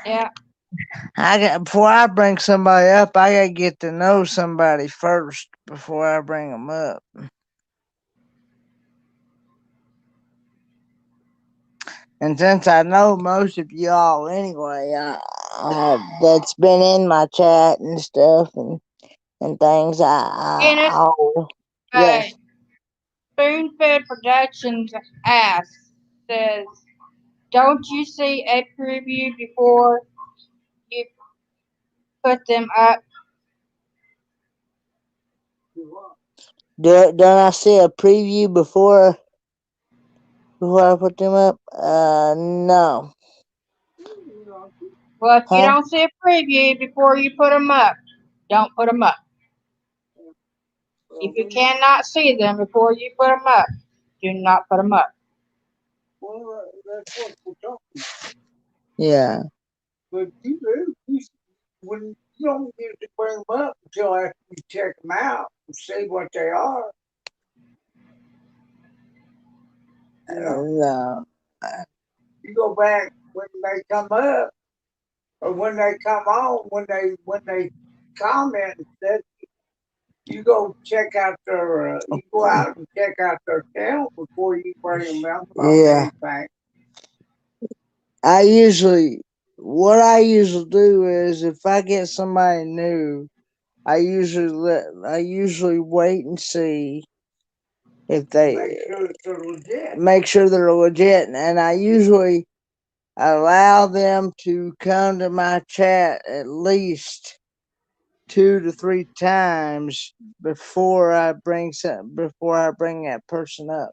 Yeah. Before I bring somebody up, I gotta get to know somebody first before I bring them up. And since I know most of y'all anyway, that's been in my chat and stuff and things, Kenneth, uh, yes. Spoon Fed Productions asks, says, don't you see a preview before you put them up? Don't I see a preview before I put them up? No. Well, if you Huh? don't see a preview before you put them up, don't put them up. If you cannot see them before you put them up, do not put them up. Yeah. But when you don't get to bring them up until after you check them out and see what they are. No. You go back when they come up or when they come on, when they comment and stuff, you go check out their you go out and check out their channel before you bring them up on anything. I usually what I usually do is if I get somebody new, I usually wait and see if they make sure they're legit, and I usually allow them to come to my chat at least 2 to 3 times before I bring that person up.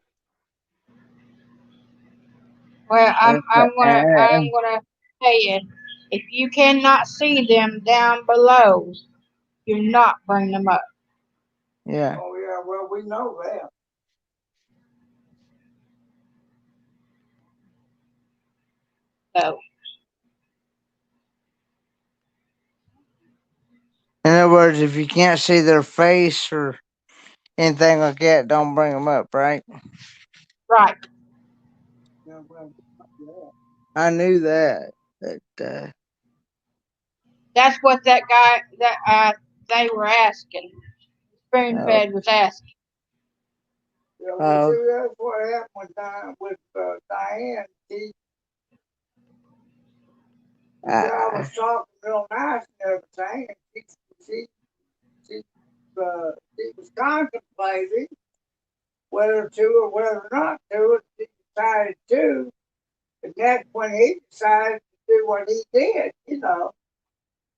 Well, Uh, I'm gonna tell you, if you cannot see them down below, do not bring them up. yeah. Oh yeah. Well, we know that. So, In other words, if you can't see their face or anything like that, don't bring them up, right? right. I knew that. But That's what that guy that they were asking. Spoon oh, Fed was asking. yeah, well, see, that's what happened with Diane. I was talking real nice and everything, and she, she, she was contemplating whether to or whether not to, and she decided to. And that's when he decided to do what he did.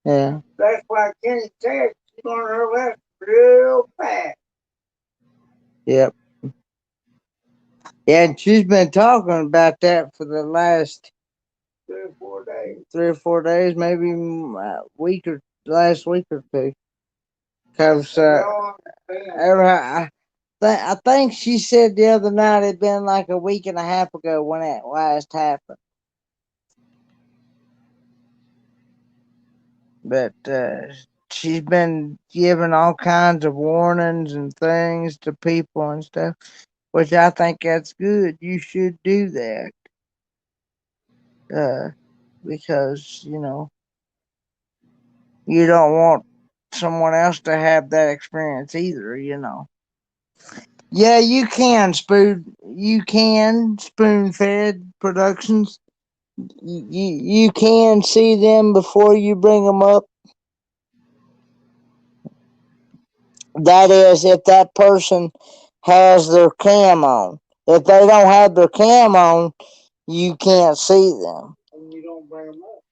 Yeah. That's why Kenny said she's learned her lesson real fast. Yep. Yeah, and she's been talking about that for the last 3 or 4 days. 3 or 4 days, maybe week or last week or two. Cause I think she said the other night it'd been like a week and a half ago when it last happened. But she's been giving all kinds of warnings and things to people and stuff, which I think that's good. You should do that, uh, because you don't want someone else to have that experience either. Yeah, you can spoon fed productions. You can see them before you bring them up. That is, if that person has their cam on. If they don't have their cam on, you can't see them. And you don't bring them up.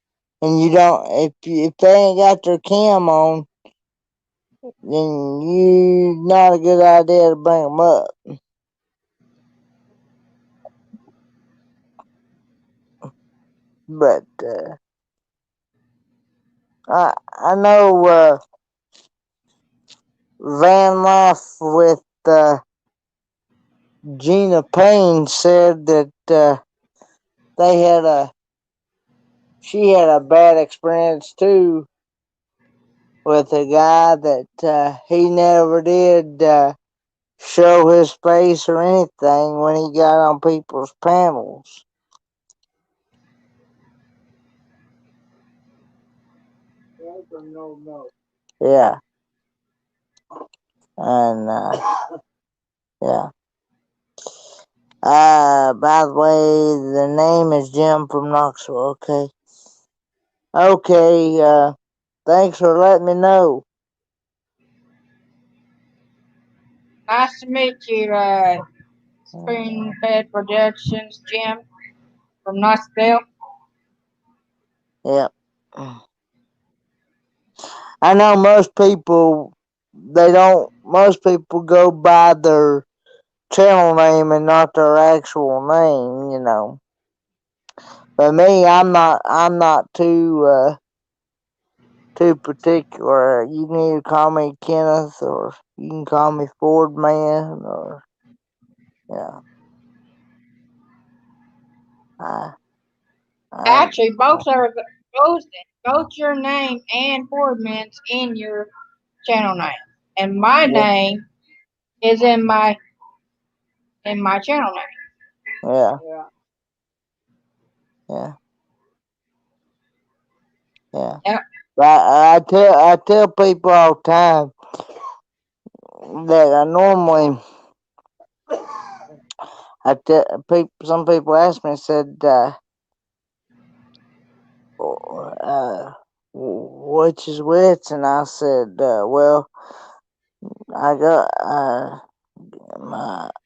And you don't, if they ain't got their cam on, then you not a good idea to bring them up. But I know Van Life with Gina Payne said that they had she had a bad experience too with a guy that he never did show his face or anything when he got on people's panels. Yeah, and yeah. By the way, the name is Jim from Knoxville. Okay. Okay. Thanks for letting me know. Nice to meet you, Spoonfed Productions, Jim from Knoxville. Yeah. I know most people they don't. Most people go by their channel name and not their actual name. But me, I'm not too particular. You can either call me Kenneth or you can call me Ford Man or yeah. I I Actually, both both your name and Boardman's in your channel name, and my yeah name is in my channel name. yeah yeah yeah. Yep. But I tell people all the time that I normally some people ask me said which is which and I said well I go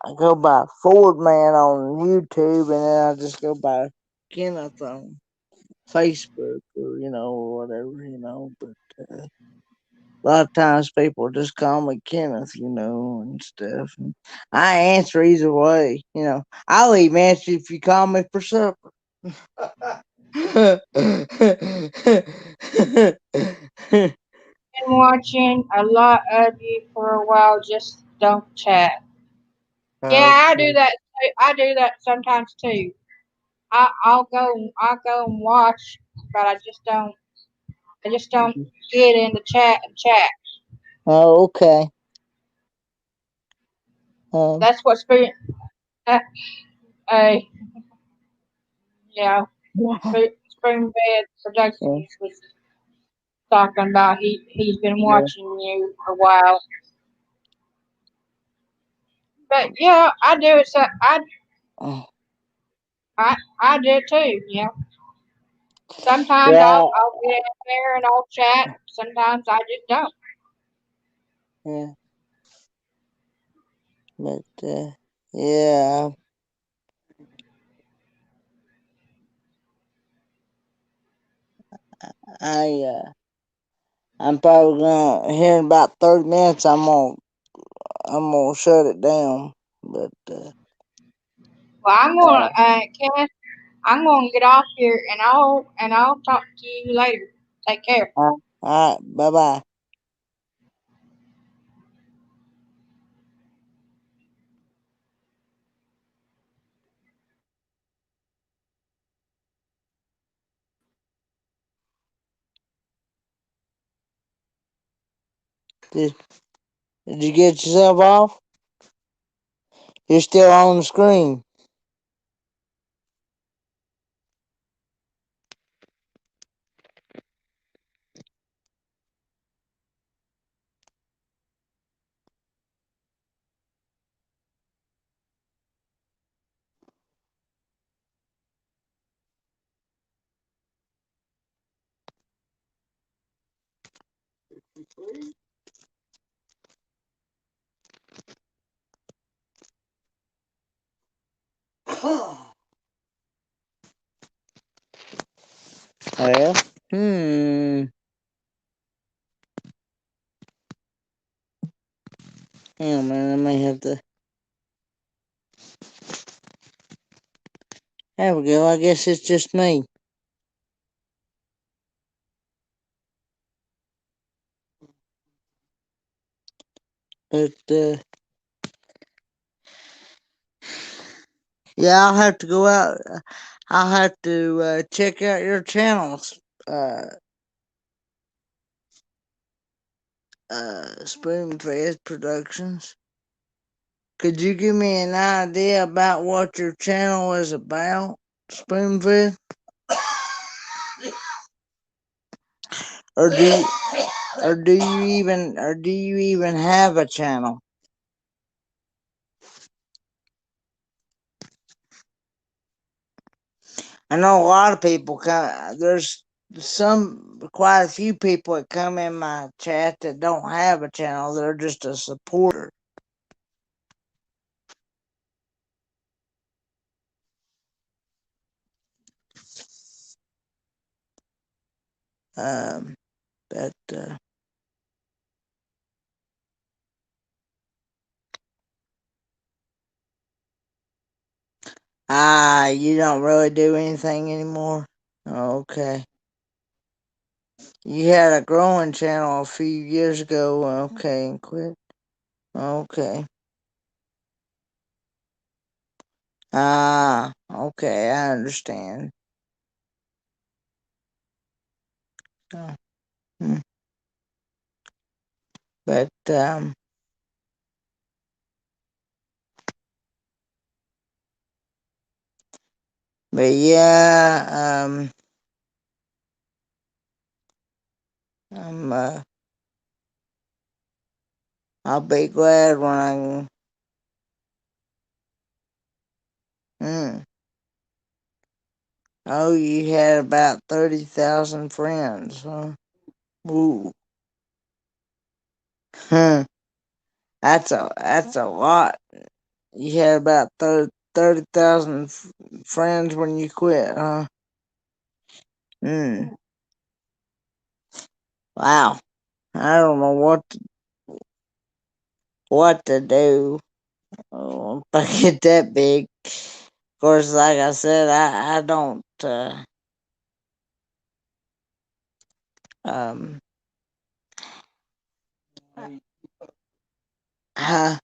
I go by Ford Man on YouTube, and then I just go by Kenneth on Facebook or or whatever. But a lot of times people just call me Kenneth, and stuff. And I answer either way. I'll even answer if you call me for supper. Been watching a lot of you for a while. Just don't chat. Yeah, I do Okay. that. I do that sometimes too. I'll go and watch, but I just don't get in the chat and chat. Oh, okay. Um, That's what uh, yeah, Spoon Bed yeah, Productions was talking about. He's been yeah. watching you a while, but yeah, I do it. So I do it too. Sometimes Yeah, I'll get in there and I'll chat. Sometimes I just don't. yeah. But yeah, I'm probably gonna here in about 30 minutes. I'm gonna shut it down. But Well, uh, Kenneth, I'm gonna get off here and I'll talk to you later. Take care. all right, bye bye. Did, did you get yourself off? You're still on the screen. Well, hmm. Yeah, man, I may have to. There we go. I guess it's just me. But yeah, I'll have to go out. I'll have to check out your channels. Uh, Spoonfed Productions. Could you give me an idea about what your channel is about, Spoonfed? or do you even have a channel? I know a lot of people come. There's quite a few people that come in my chat that don't have a channel. They're just a supporter. Um, but you don't really do anything anymore. Okay. You had a growing channel a few years ago. Okay, and quit. Okay. Okay, I understand. Oh, hmm. But yeah, I'm I'll be glad when I can. Hmm. Oh, you had about 30,000 friends, huh? Ooh. Huh. That's a lot. You had about 30,000 friends when you quit, huh? Hmm. Wow. I don't know what to do. If I get that big. Of course, like I said, I don't um huh.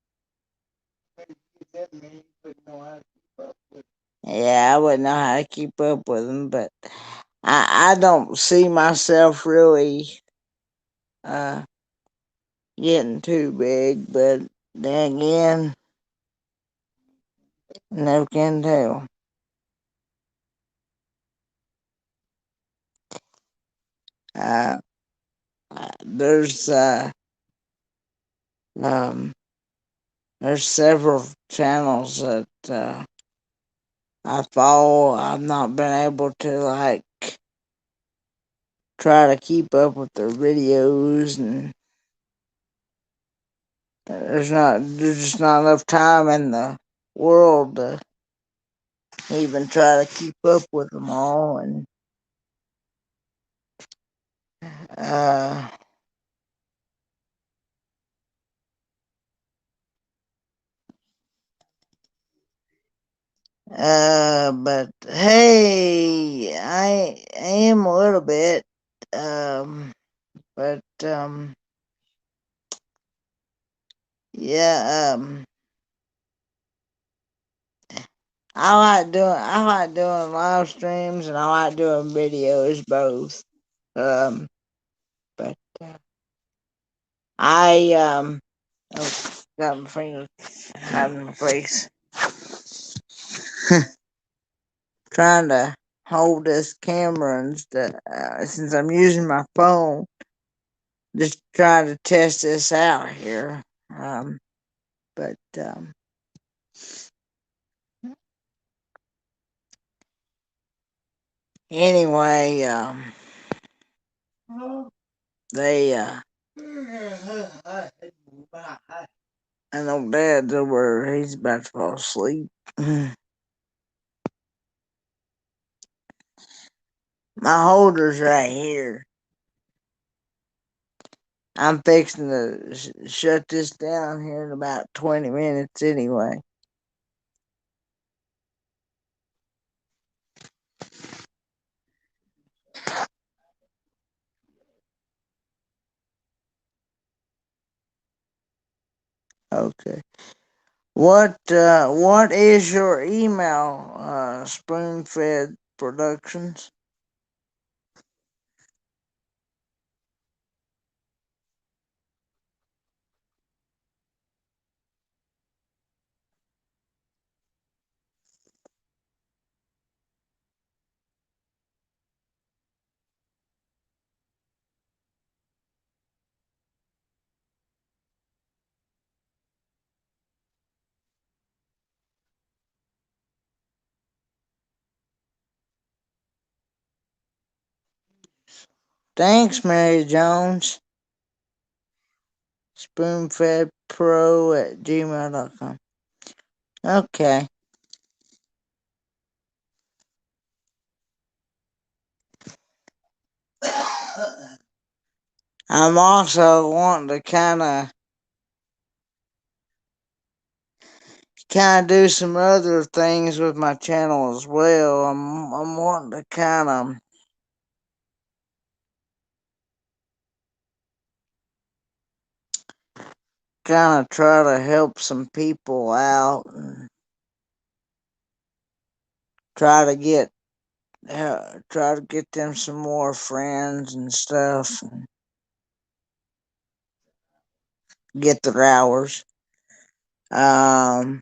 Yeah, I wouldn't know how to keep up with them, but I don't see myself really uh getting too big, but then again, no can tell. Uh, there's um there's several channels that I follow. I've not been able to like try to keep up with their videos, and there's just not enough time in the world to even try to keep up with them all. And uh but hey, I am a little bit but yeah, I like doing live streams, and I like doing videos both. Um, but I oh, got my finger having my face. Trying to hold this camera and stuff, since I'm using my phone, just trying to test this out here. But anyway, they I know Dad's over. He's about to fall asleep. My holder's right here. I'm fixing to shut this down here in about 20 minutes anyway. Okay. What is your email, Spoonfed Productions? Thanks, Mary Jones. spoonfedpro@gmail.com. Okay. I'm also wanting to kind of do some other things with my channel as well. I'm wanting to kind of try to help some people out and try to get try to get them some more friends and stuff and get their hours. Um,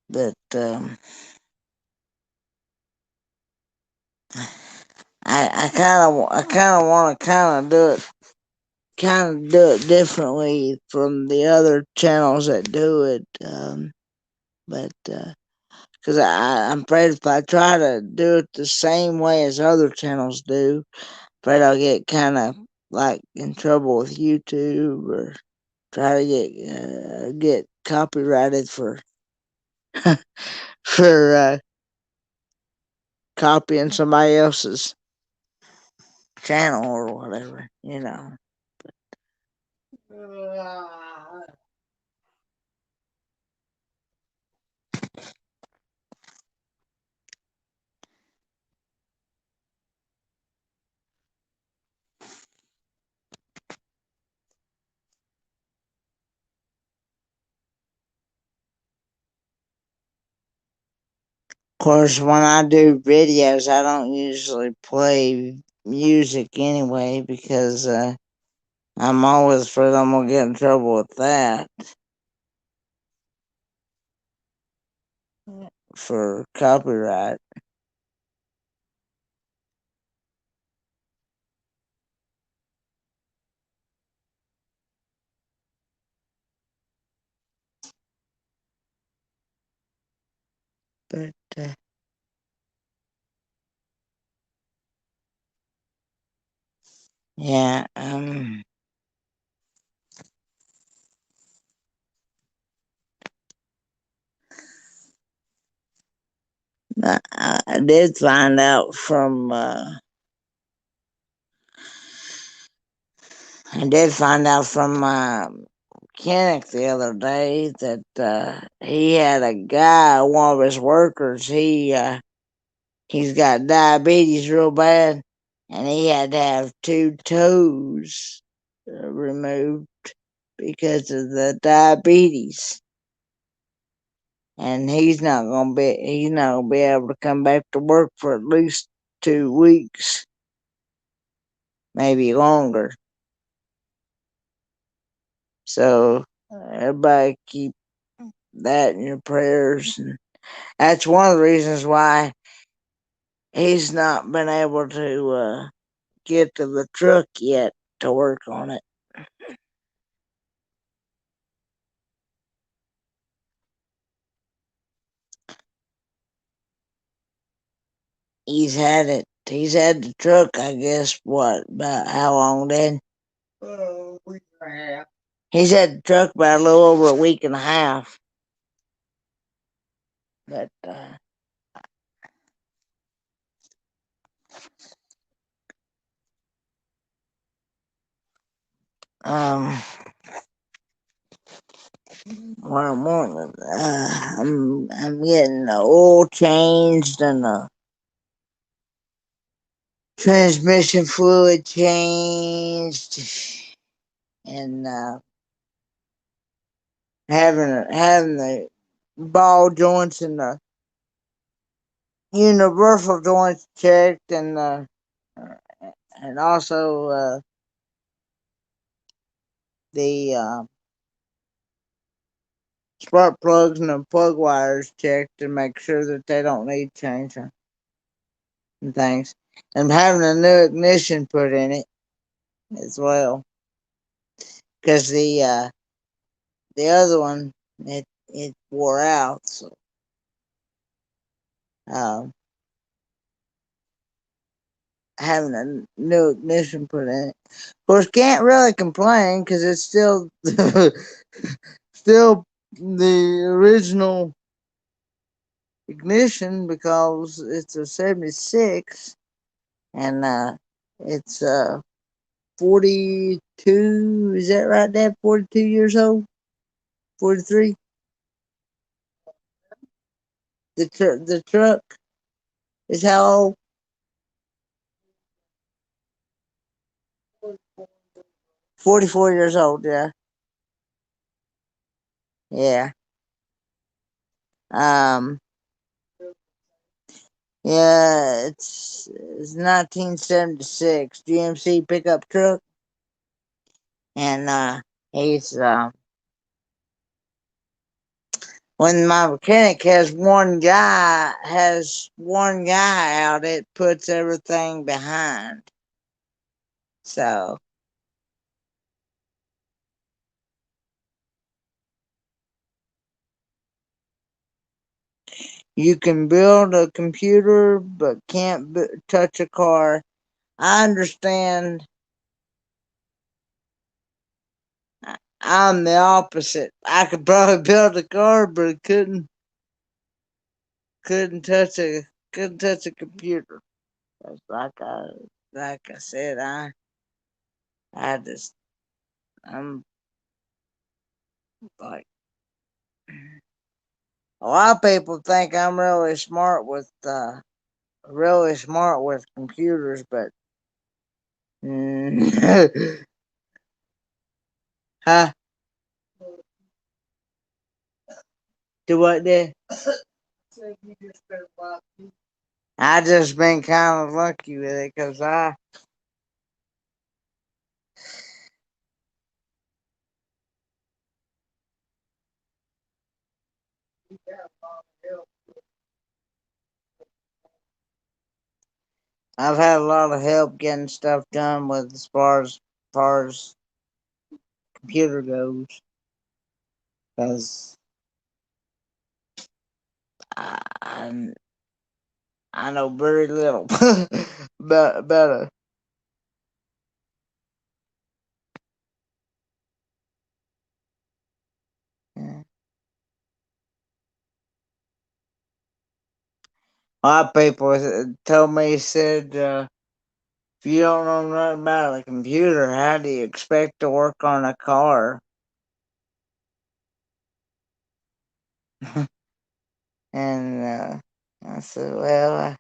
but I kind of want to kind of do it differently from the other channels that do it. But because I'm afraid if I try to do it the same way as other channels do, afraid I'll get kind of like in trouble with YouTube or try to get copyrighted for for copying somebody else's channel or whatever, you know. Of course, when I do videos, I don't usually play music anyway because I'm always afraid I'm gonna get in trouble with that for copyright. But yeah, I did find out from my mechanic the other day that he had a guy, one of his workers. He's got diabetes real bad, and he had to have two toes removed because of the diabetes. And he's not gonna be able to come back to work for at least 2 weeks, maybe longer. So everybody keep that in your prayers, and that's one of the reasons why he's not been able to get to the truck yet to work on it. He's had the truck, I guess, what, about how long then? A week and a half. He's had the truck about a little over a week and a half. But, um, what I'm wanting, I'm getting the oil changed and the transmission fluid changed and, having the ball joints and the universal joints checked and also the spark plugs and the plug wires checked to make sure that they don't need changing and things. And having a new ignition put in it as well, because the other one it wore out. So um, having a new ignition put in it. Of course, can't really complain because it's still still the original ignition because it's a 76 and it's 42. Is that right, Dad? 42 years old? 43? The truck is how old? 44 years old, yeah. Yeah. Um, yeah, it's 1976 GMC pickup truck, and he's when my mechanic has one guy out, it puts everything behind. So you can build a computer, but can't touch a car. I understand. I'm the opposite. I could probably build a car, but I couldn't touch a computer. That's like I said, I just I'm like a lot of people think I'm really smart with computers, but huh? Do what there? I just been kind of lucky with it because I've had a lot of help getting stuff done with as far as computer goes because I I know very little about it. Yeah. A lot of people told me, said, if you don't know nothing about a computer, how do you expect to work on a car? And I said, well,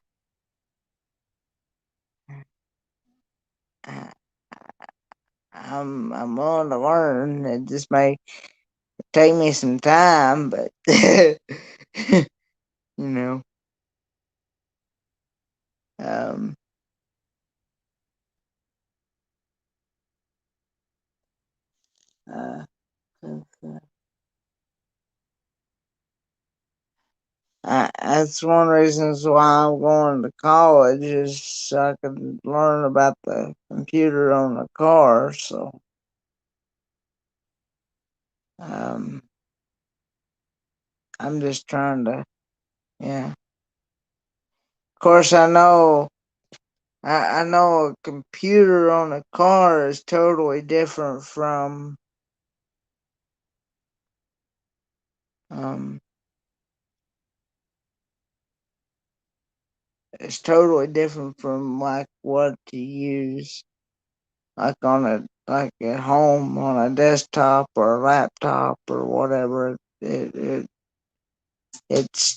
I, I'm willing to learn. It just may take me some time, but you know, um, uh, that's one reason why I'm going to college is so I can learn about the computer on the car. So, um, I'm just trying to, yeah. Of course, I know a computer on a car is totally different from, um, it's totally different from like what you use like like at home on a desktop or a laptop or whatever. It's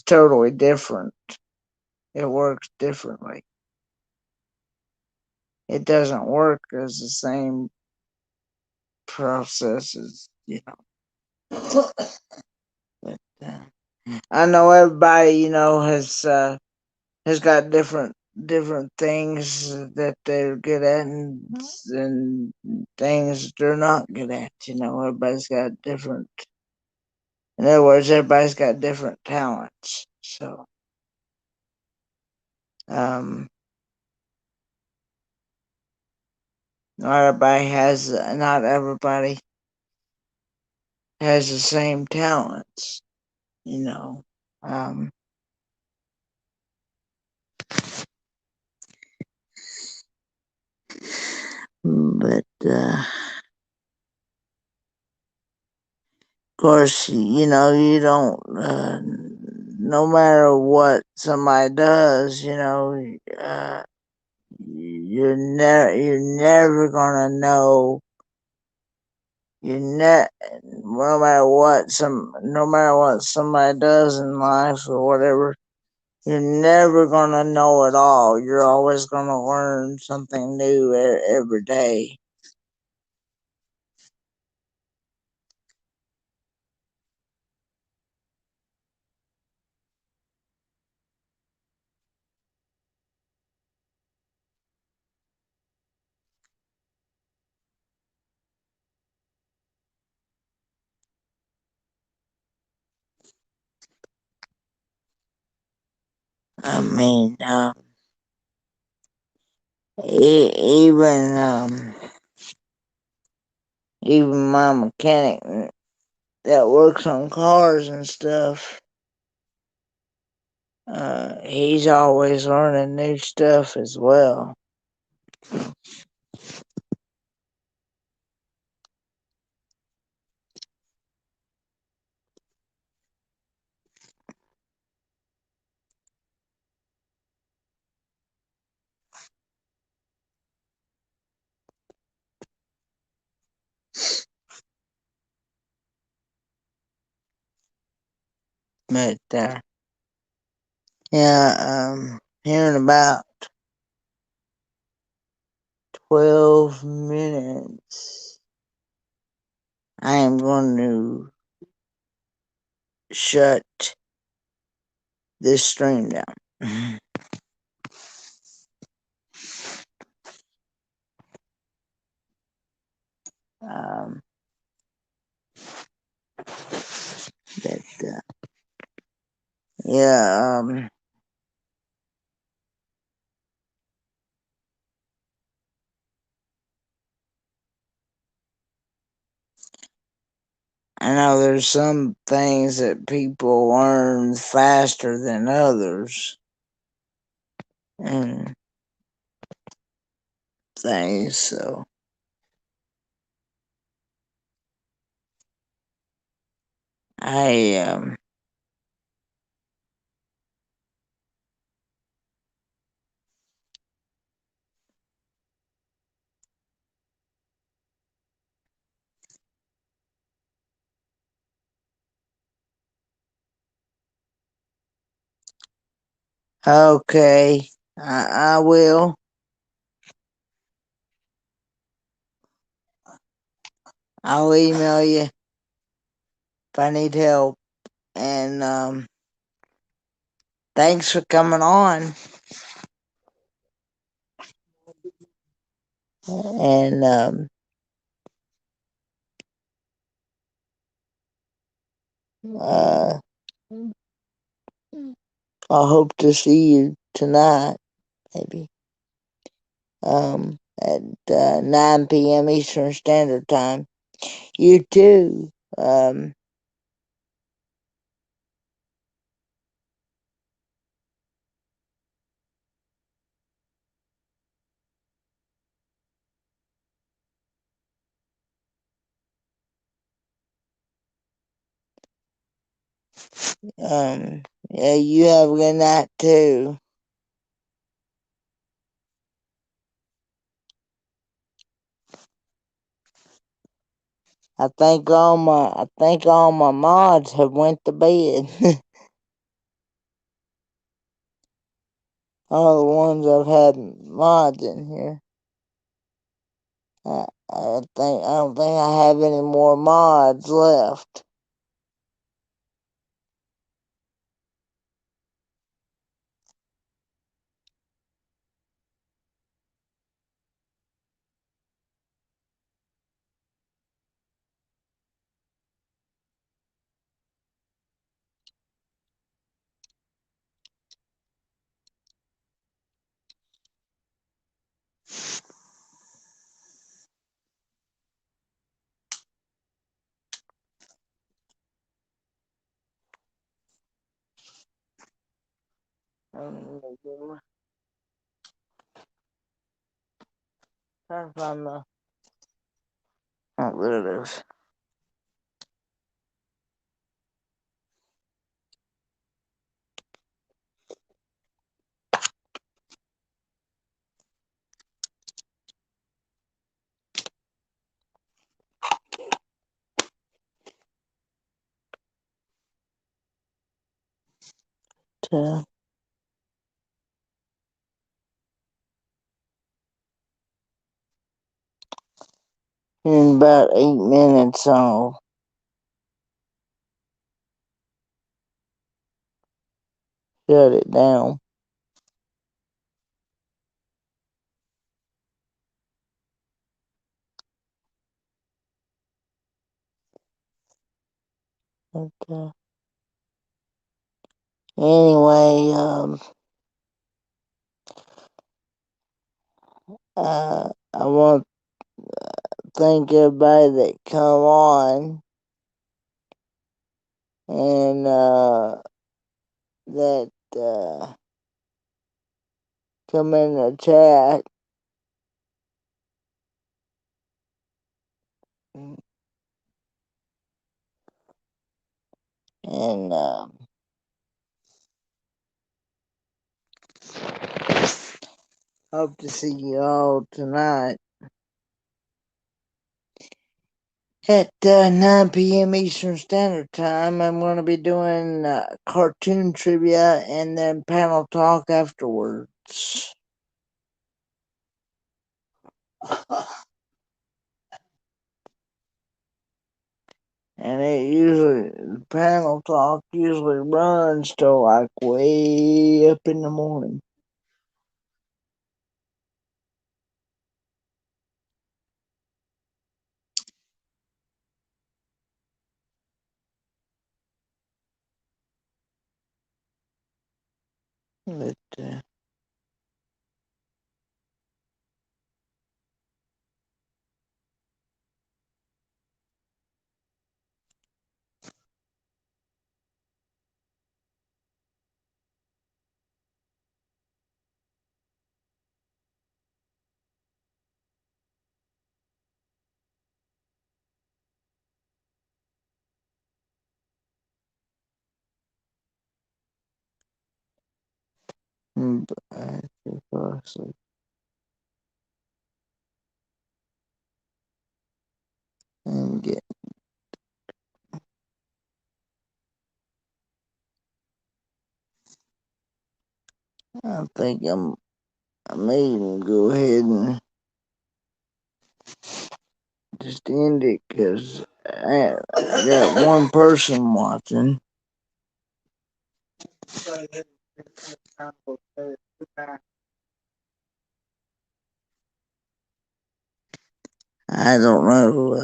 totally different. It works differently. It doesn't work as the same process as But I know everybody has got different things that they're good at and things they're not good at. Everybody's got different. In other words, everybody's got different talents. So, um, not everybody has the same talents. You know, um, But of course, you don't. No matter what somebody does, you're never gonna know. No matter what somebody does in life or whatever, you're never gonna know it all. You're always gonna learn something new every day. I mean, even even my mechanic that works on cars and stuff, he's always learning new stuff as well. But yeah, here in about 12 minutes, I am going to shut this stream down. um, but yeah, I know there's some things that people learn faster than others, and things. So I okay. I will. I'll email you if I need help. And thanks for coming on. And uh, I hope to see you tonight, maybe. At 9 p.m. Eastern Standard Time. You too. Yeah, you have a good night too. I think all my mods have went to bed. All the ones I've had mods in here. I don't think I have any more mods left. Trying to find the. Oh, there it is. In about 8 minutes, I'll shut it down. Okay. Anyway, I want to thank everybody that come on and that come in the chat. And hope to see you all tonight at 9 p.m. Eastern Standard Time. I'm going to be doing cartoon trivia and then panel talk afterwards. And the panel talk usually runs till like way up in the morning. But, I should fall asleep. And get. I think I may even go ahead and just end it because I got one person watching. I don't know who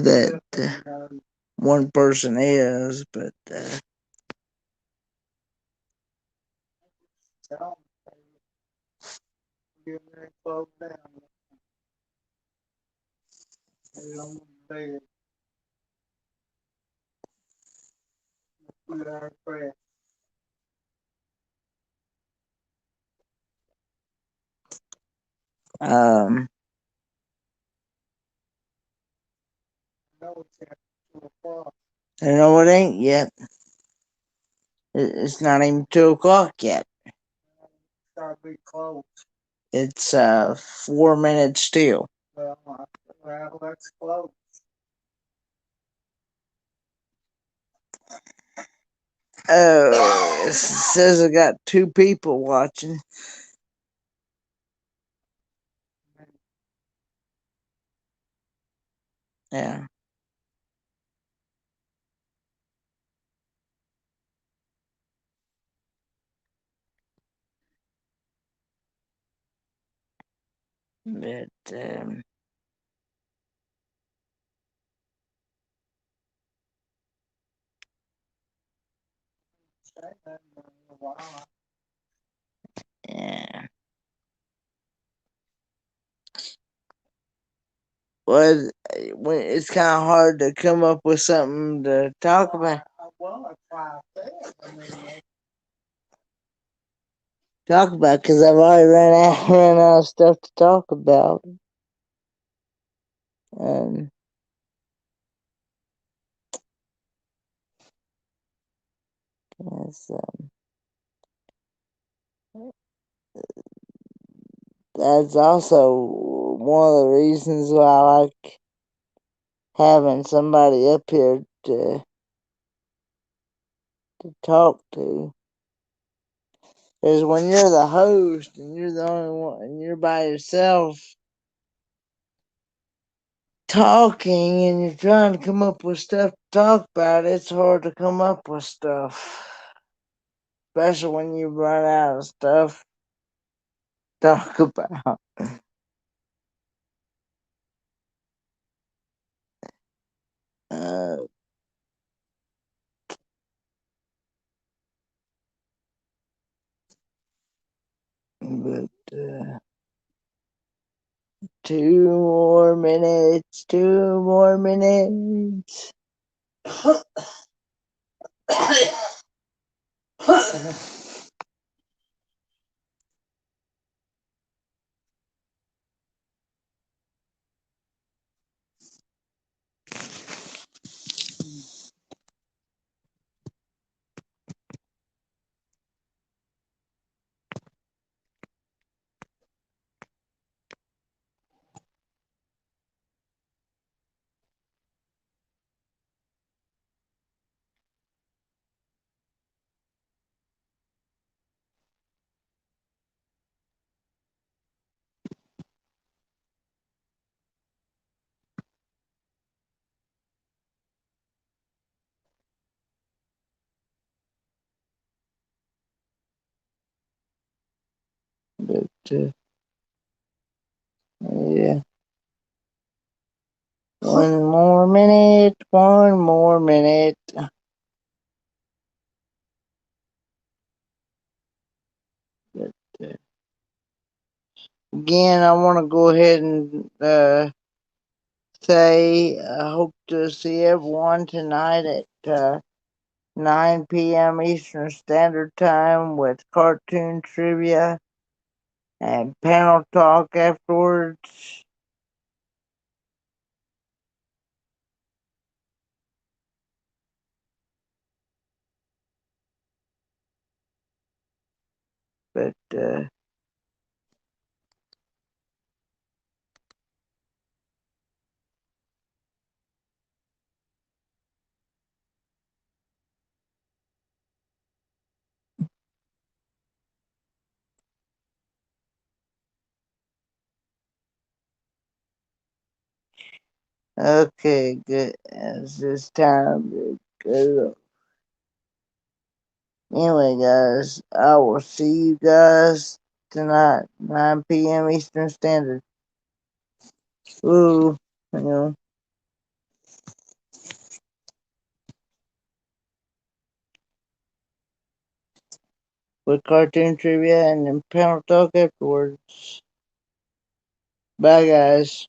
that one person is, but um, no, it ain't yet. It's not even 2 o'clock yet. It's 4 minutes still. Oh, it says I got 2 people watching. Yeah. But yeah. Well, it's kind of hard to come up with something to talk about. talk about because I've already ran out of stuff to talk about. Um, that's, that's also one of the reasons why I like having somebody up here to talk to. Is when you're the host and you're the only one and you're by yourself talking and you're trying to come up with stuff to talk about, it's hard to come up with stuff. Especially when you run out of stuff to talk about. Uh, but 2 more minutes, 2 more minutes. But yeah, 1 more minute, 1 more minute. But again, I want to go ahead and say I hope to see everyone tonight at 9 p.m. Eastern Standard Time with cartoon trivia and panel talk afterwards. But okay, good. It's this time to go. Anyway, guys, I will see you guys tonight, 9 p.m. Eastern Standard. Ooh, you know, with cartoon trivia and then panel talk afterwards. Bye, guys.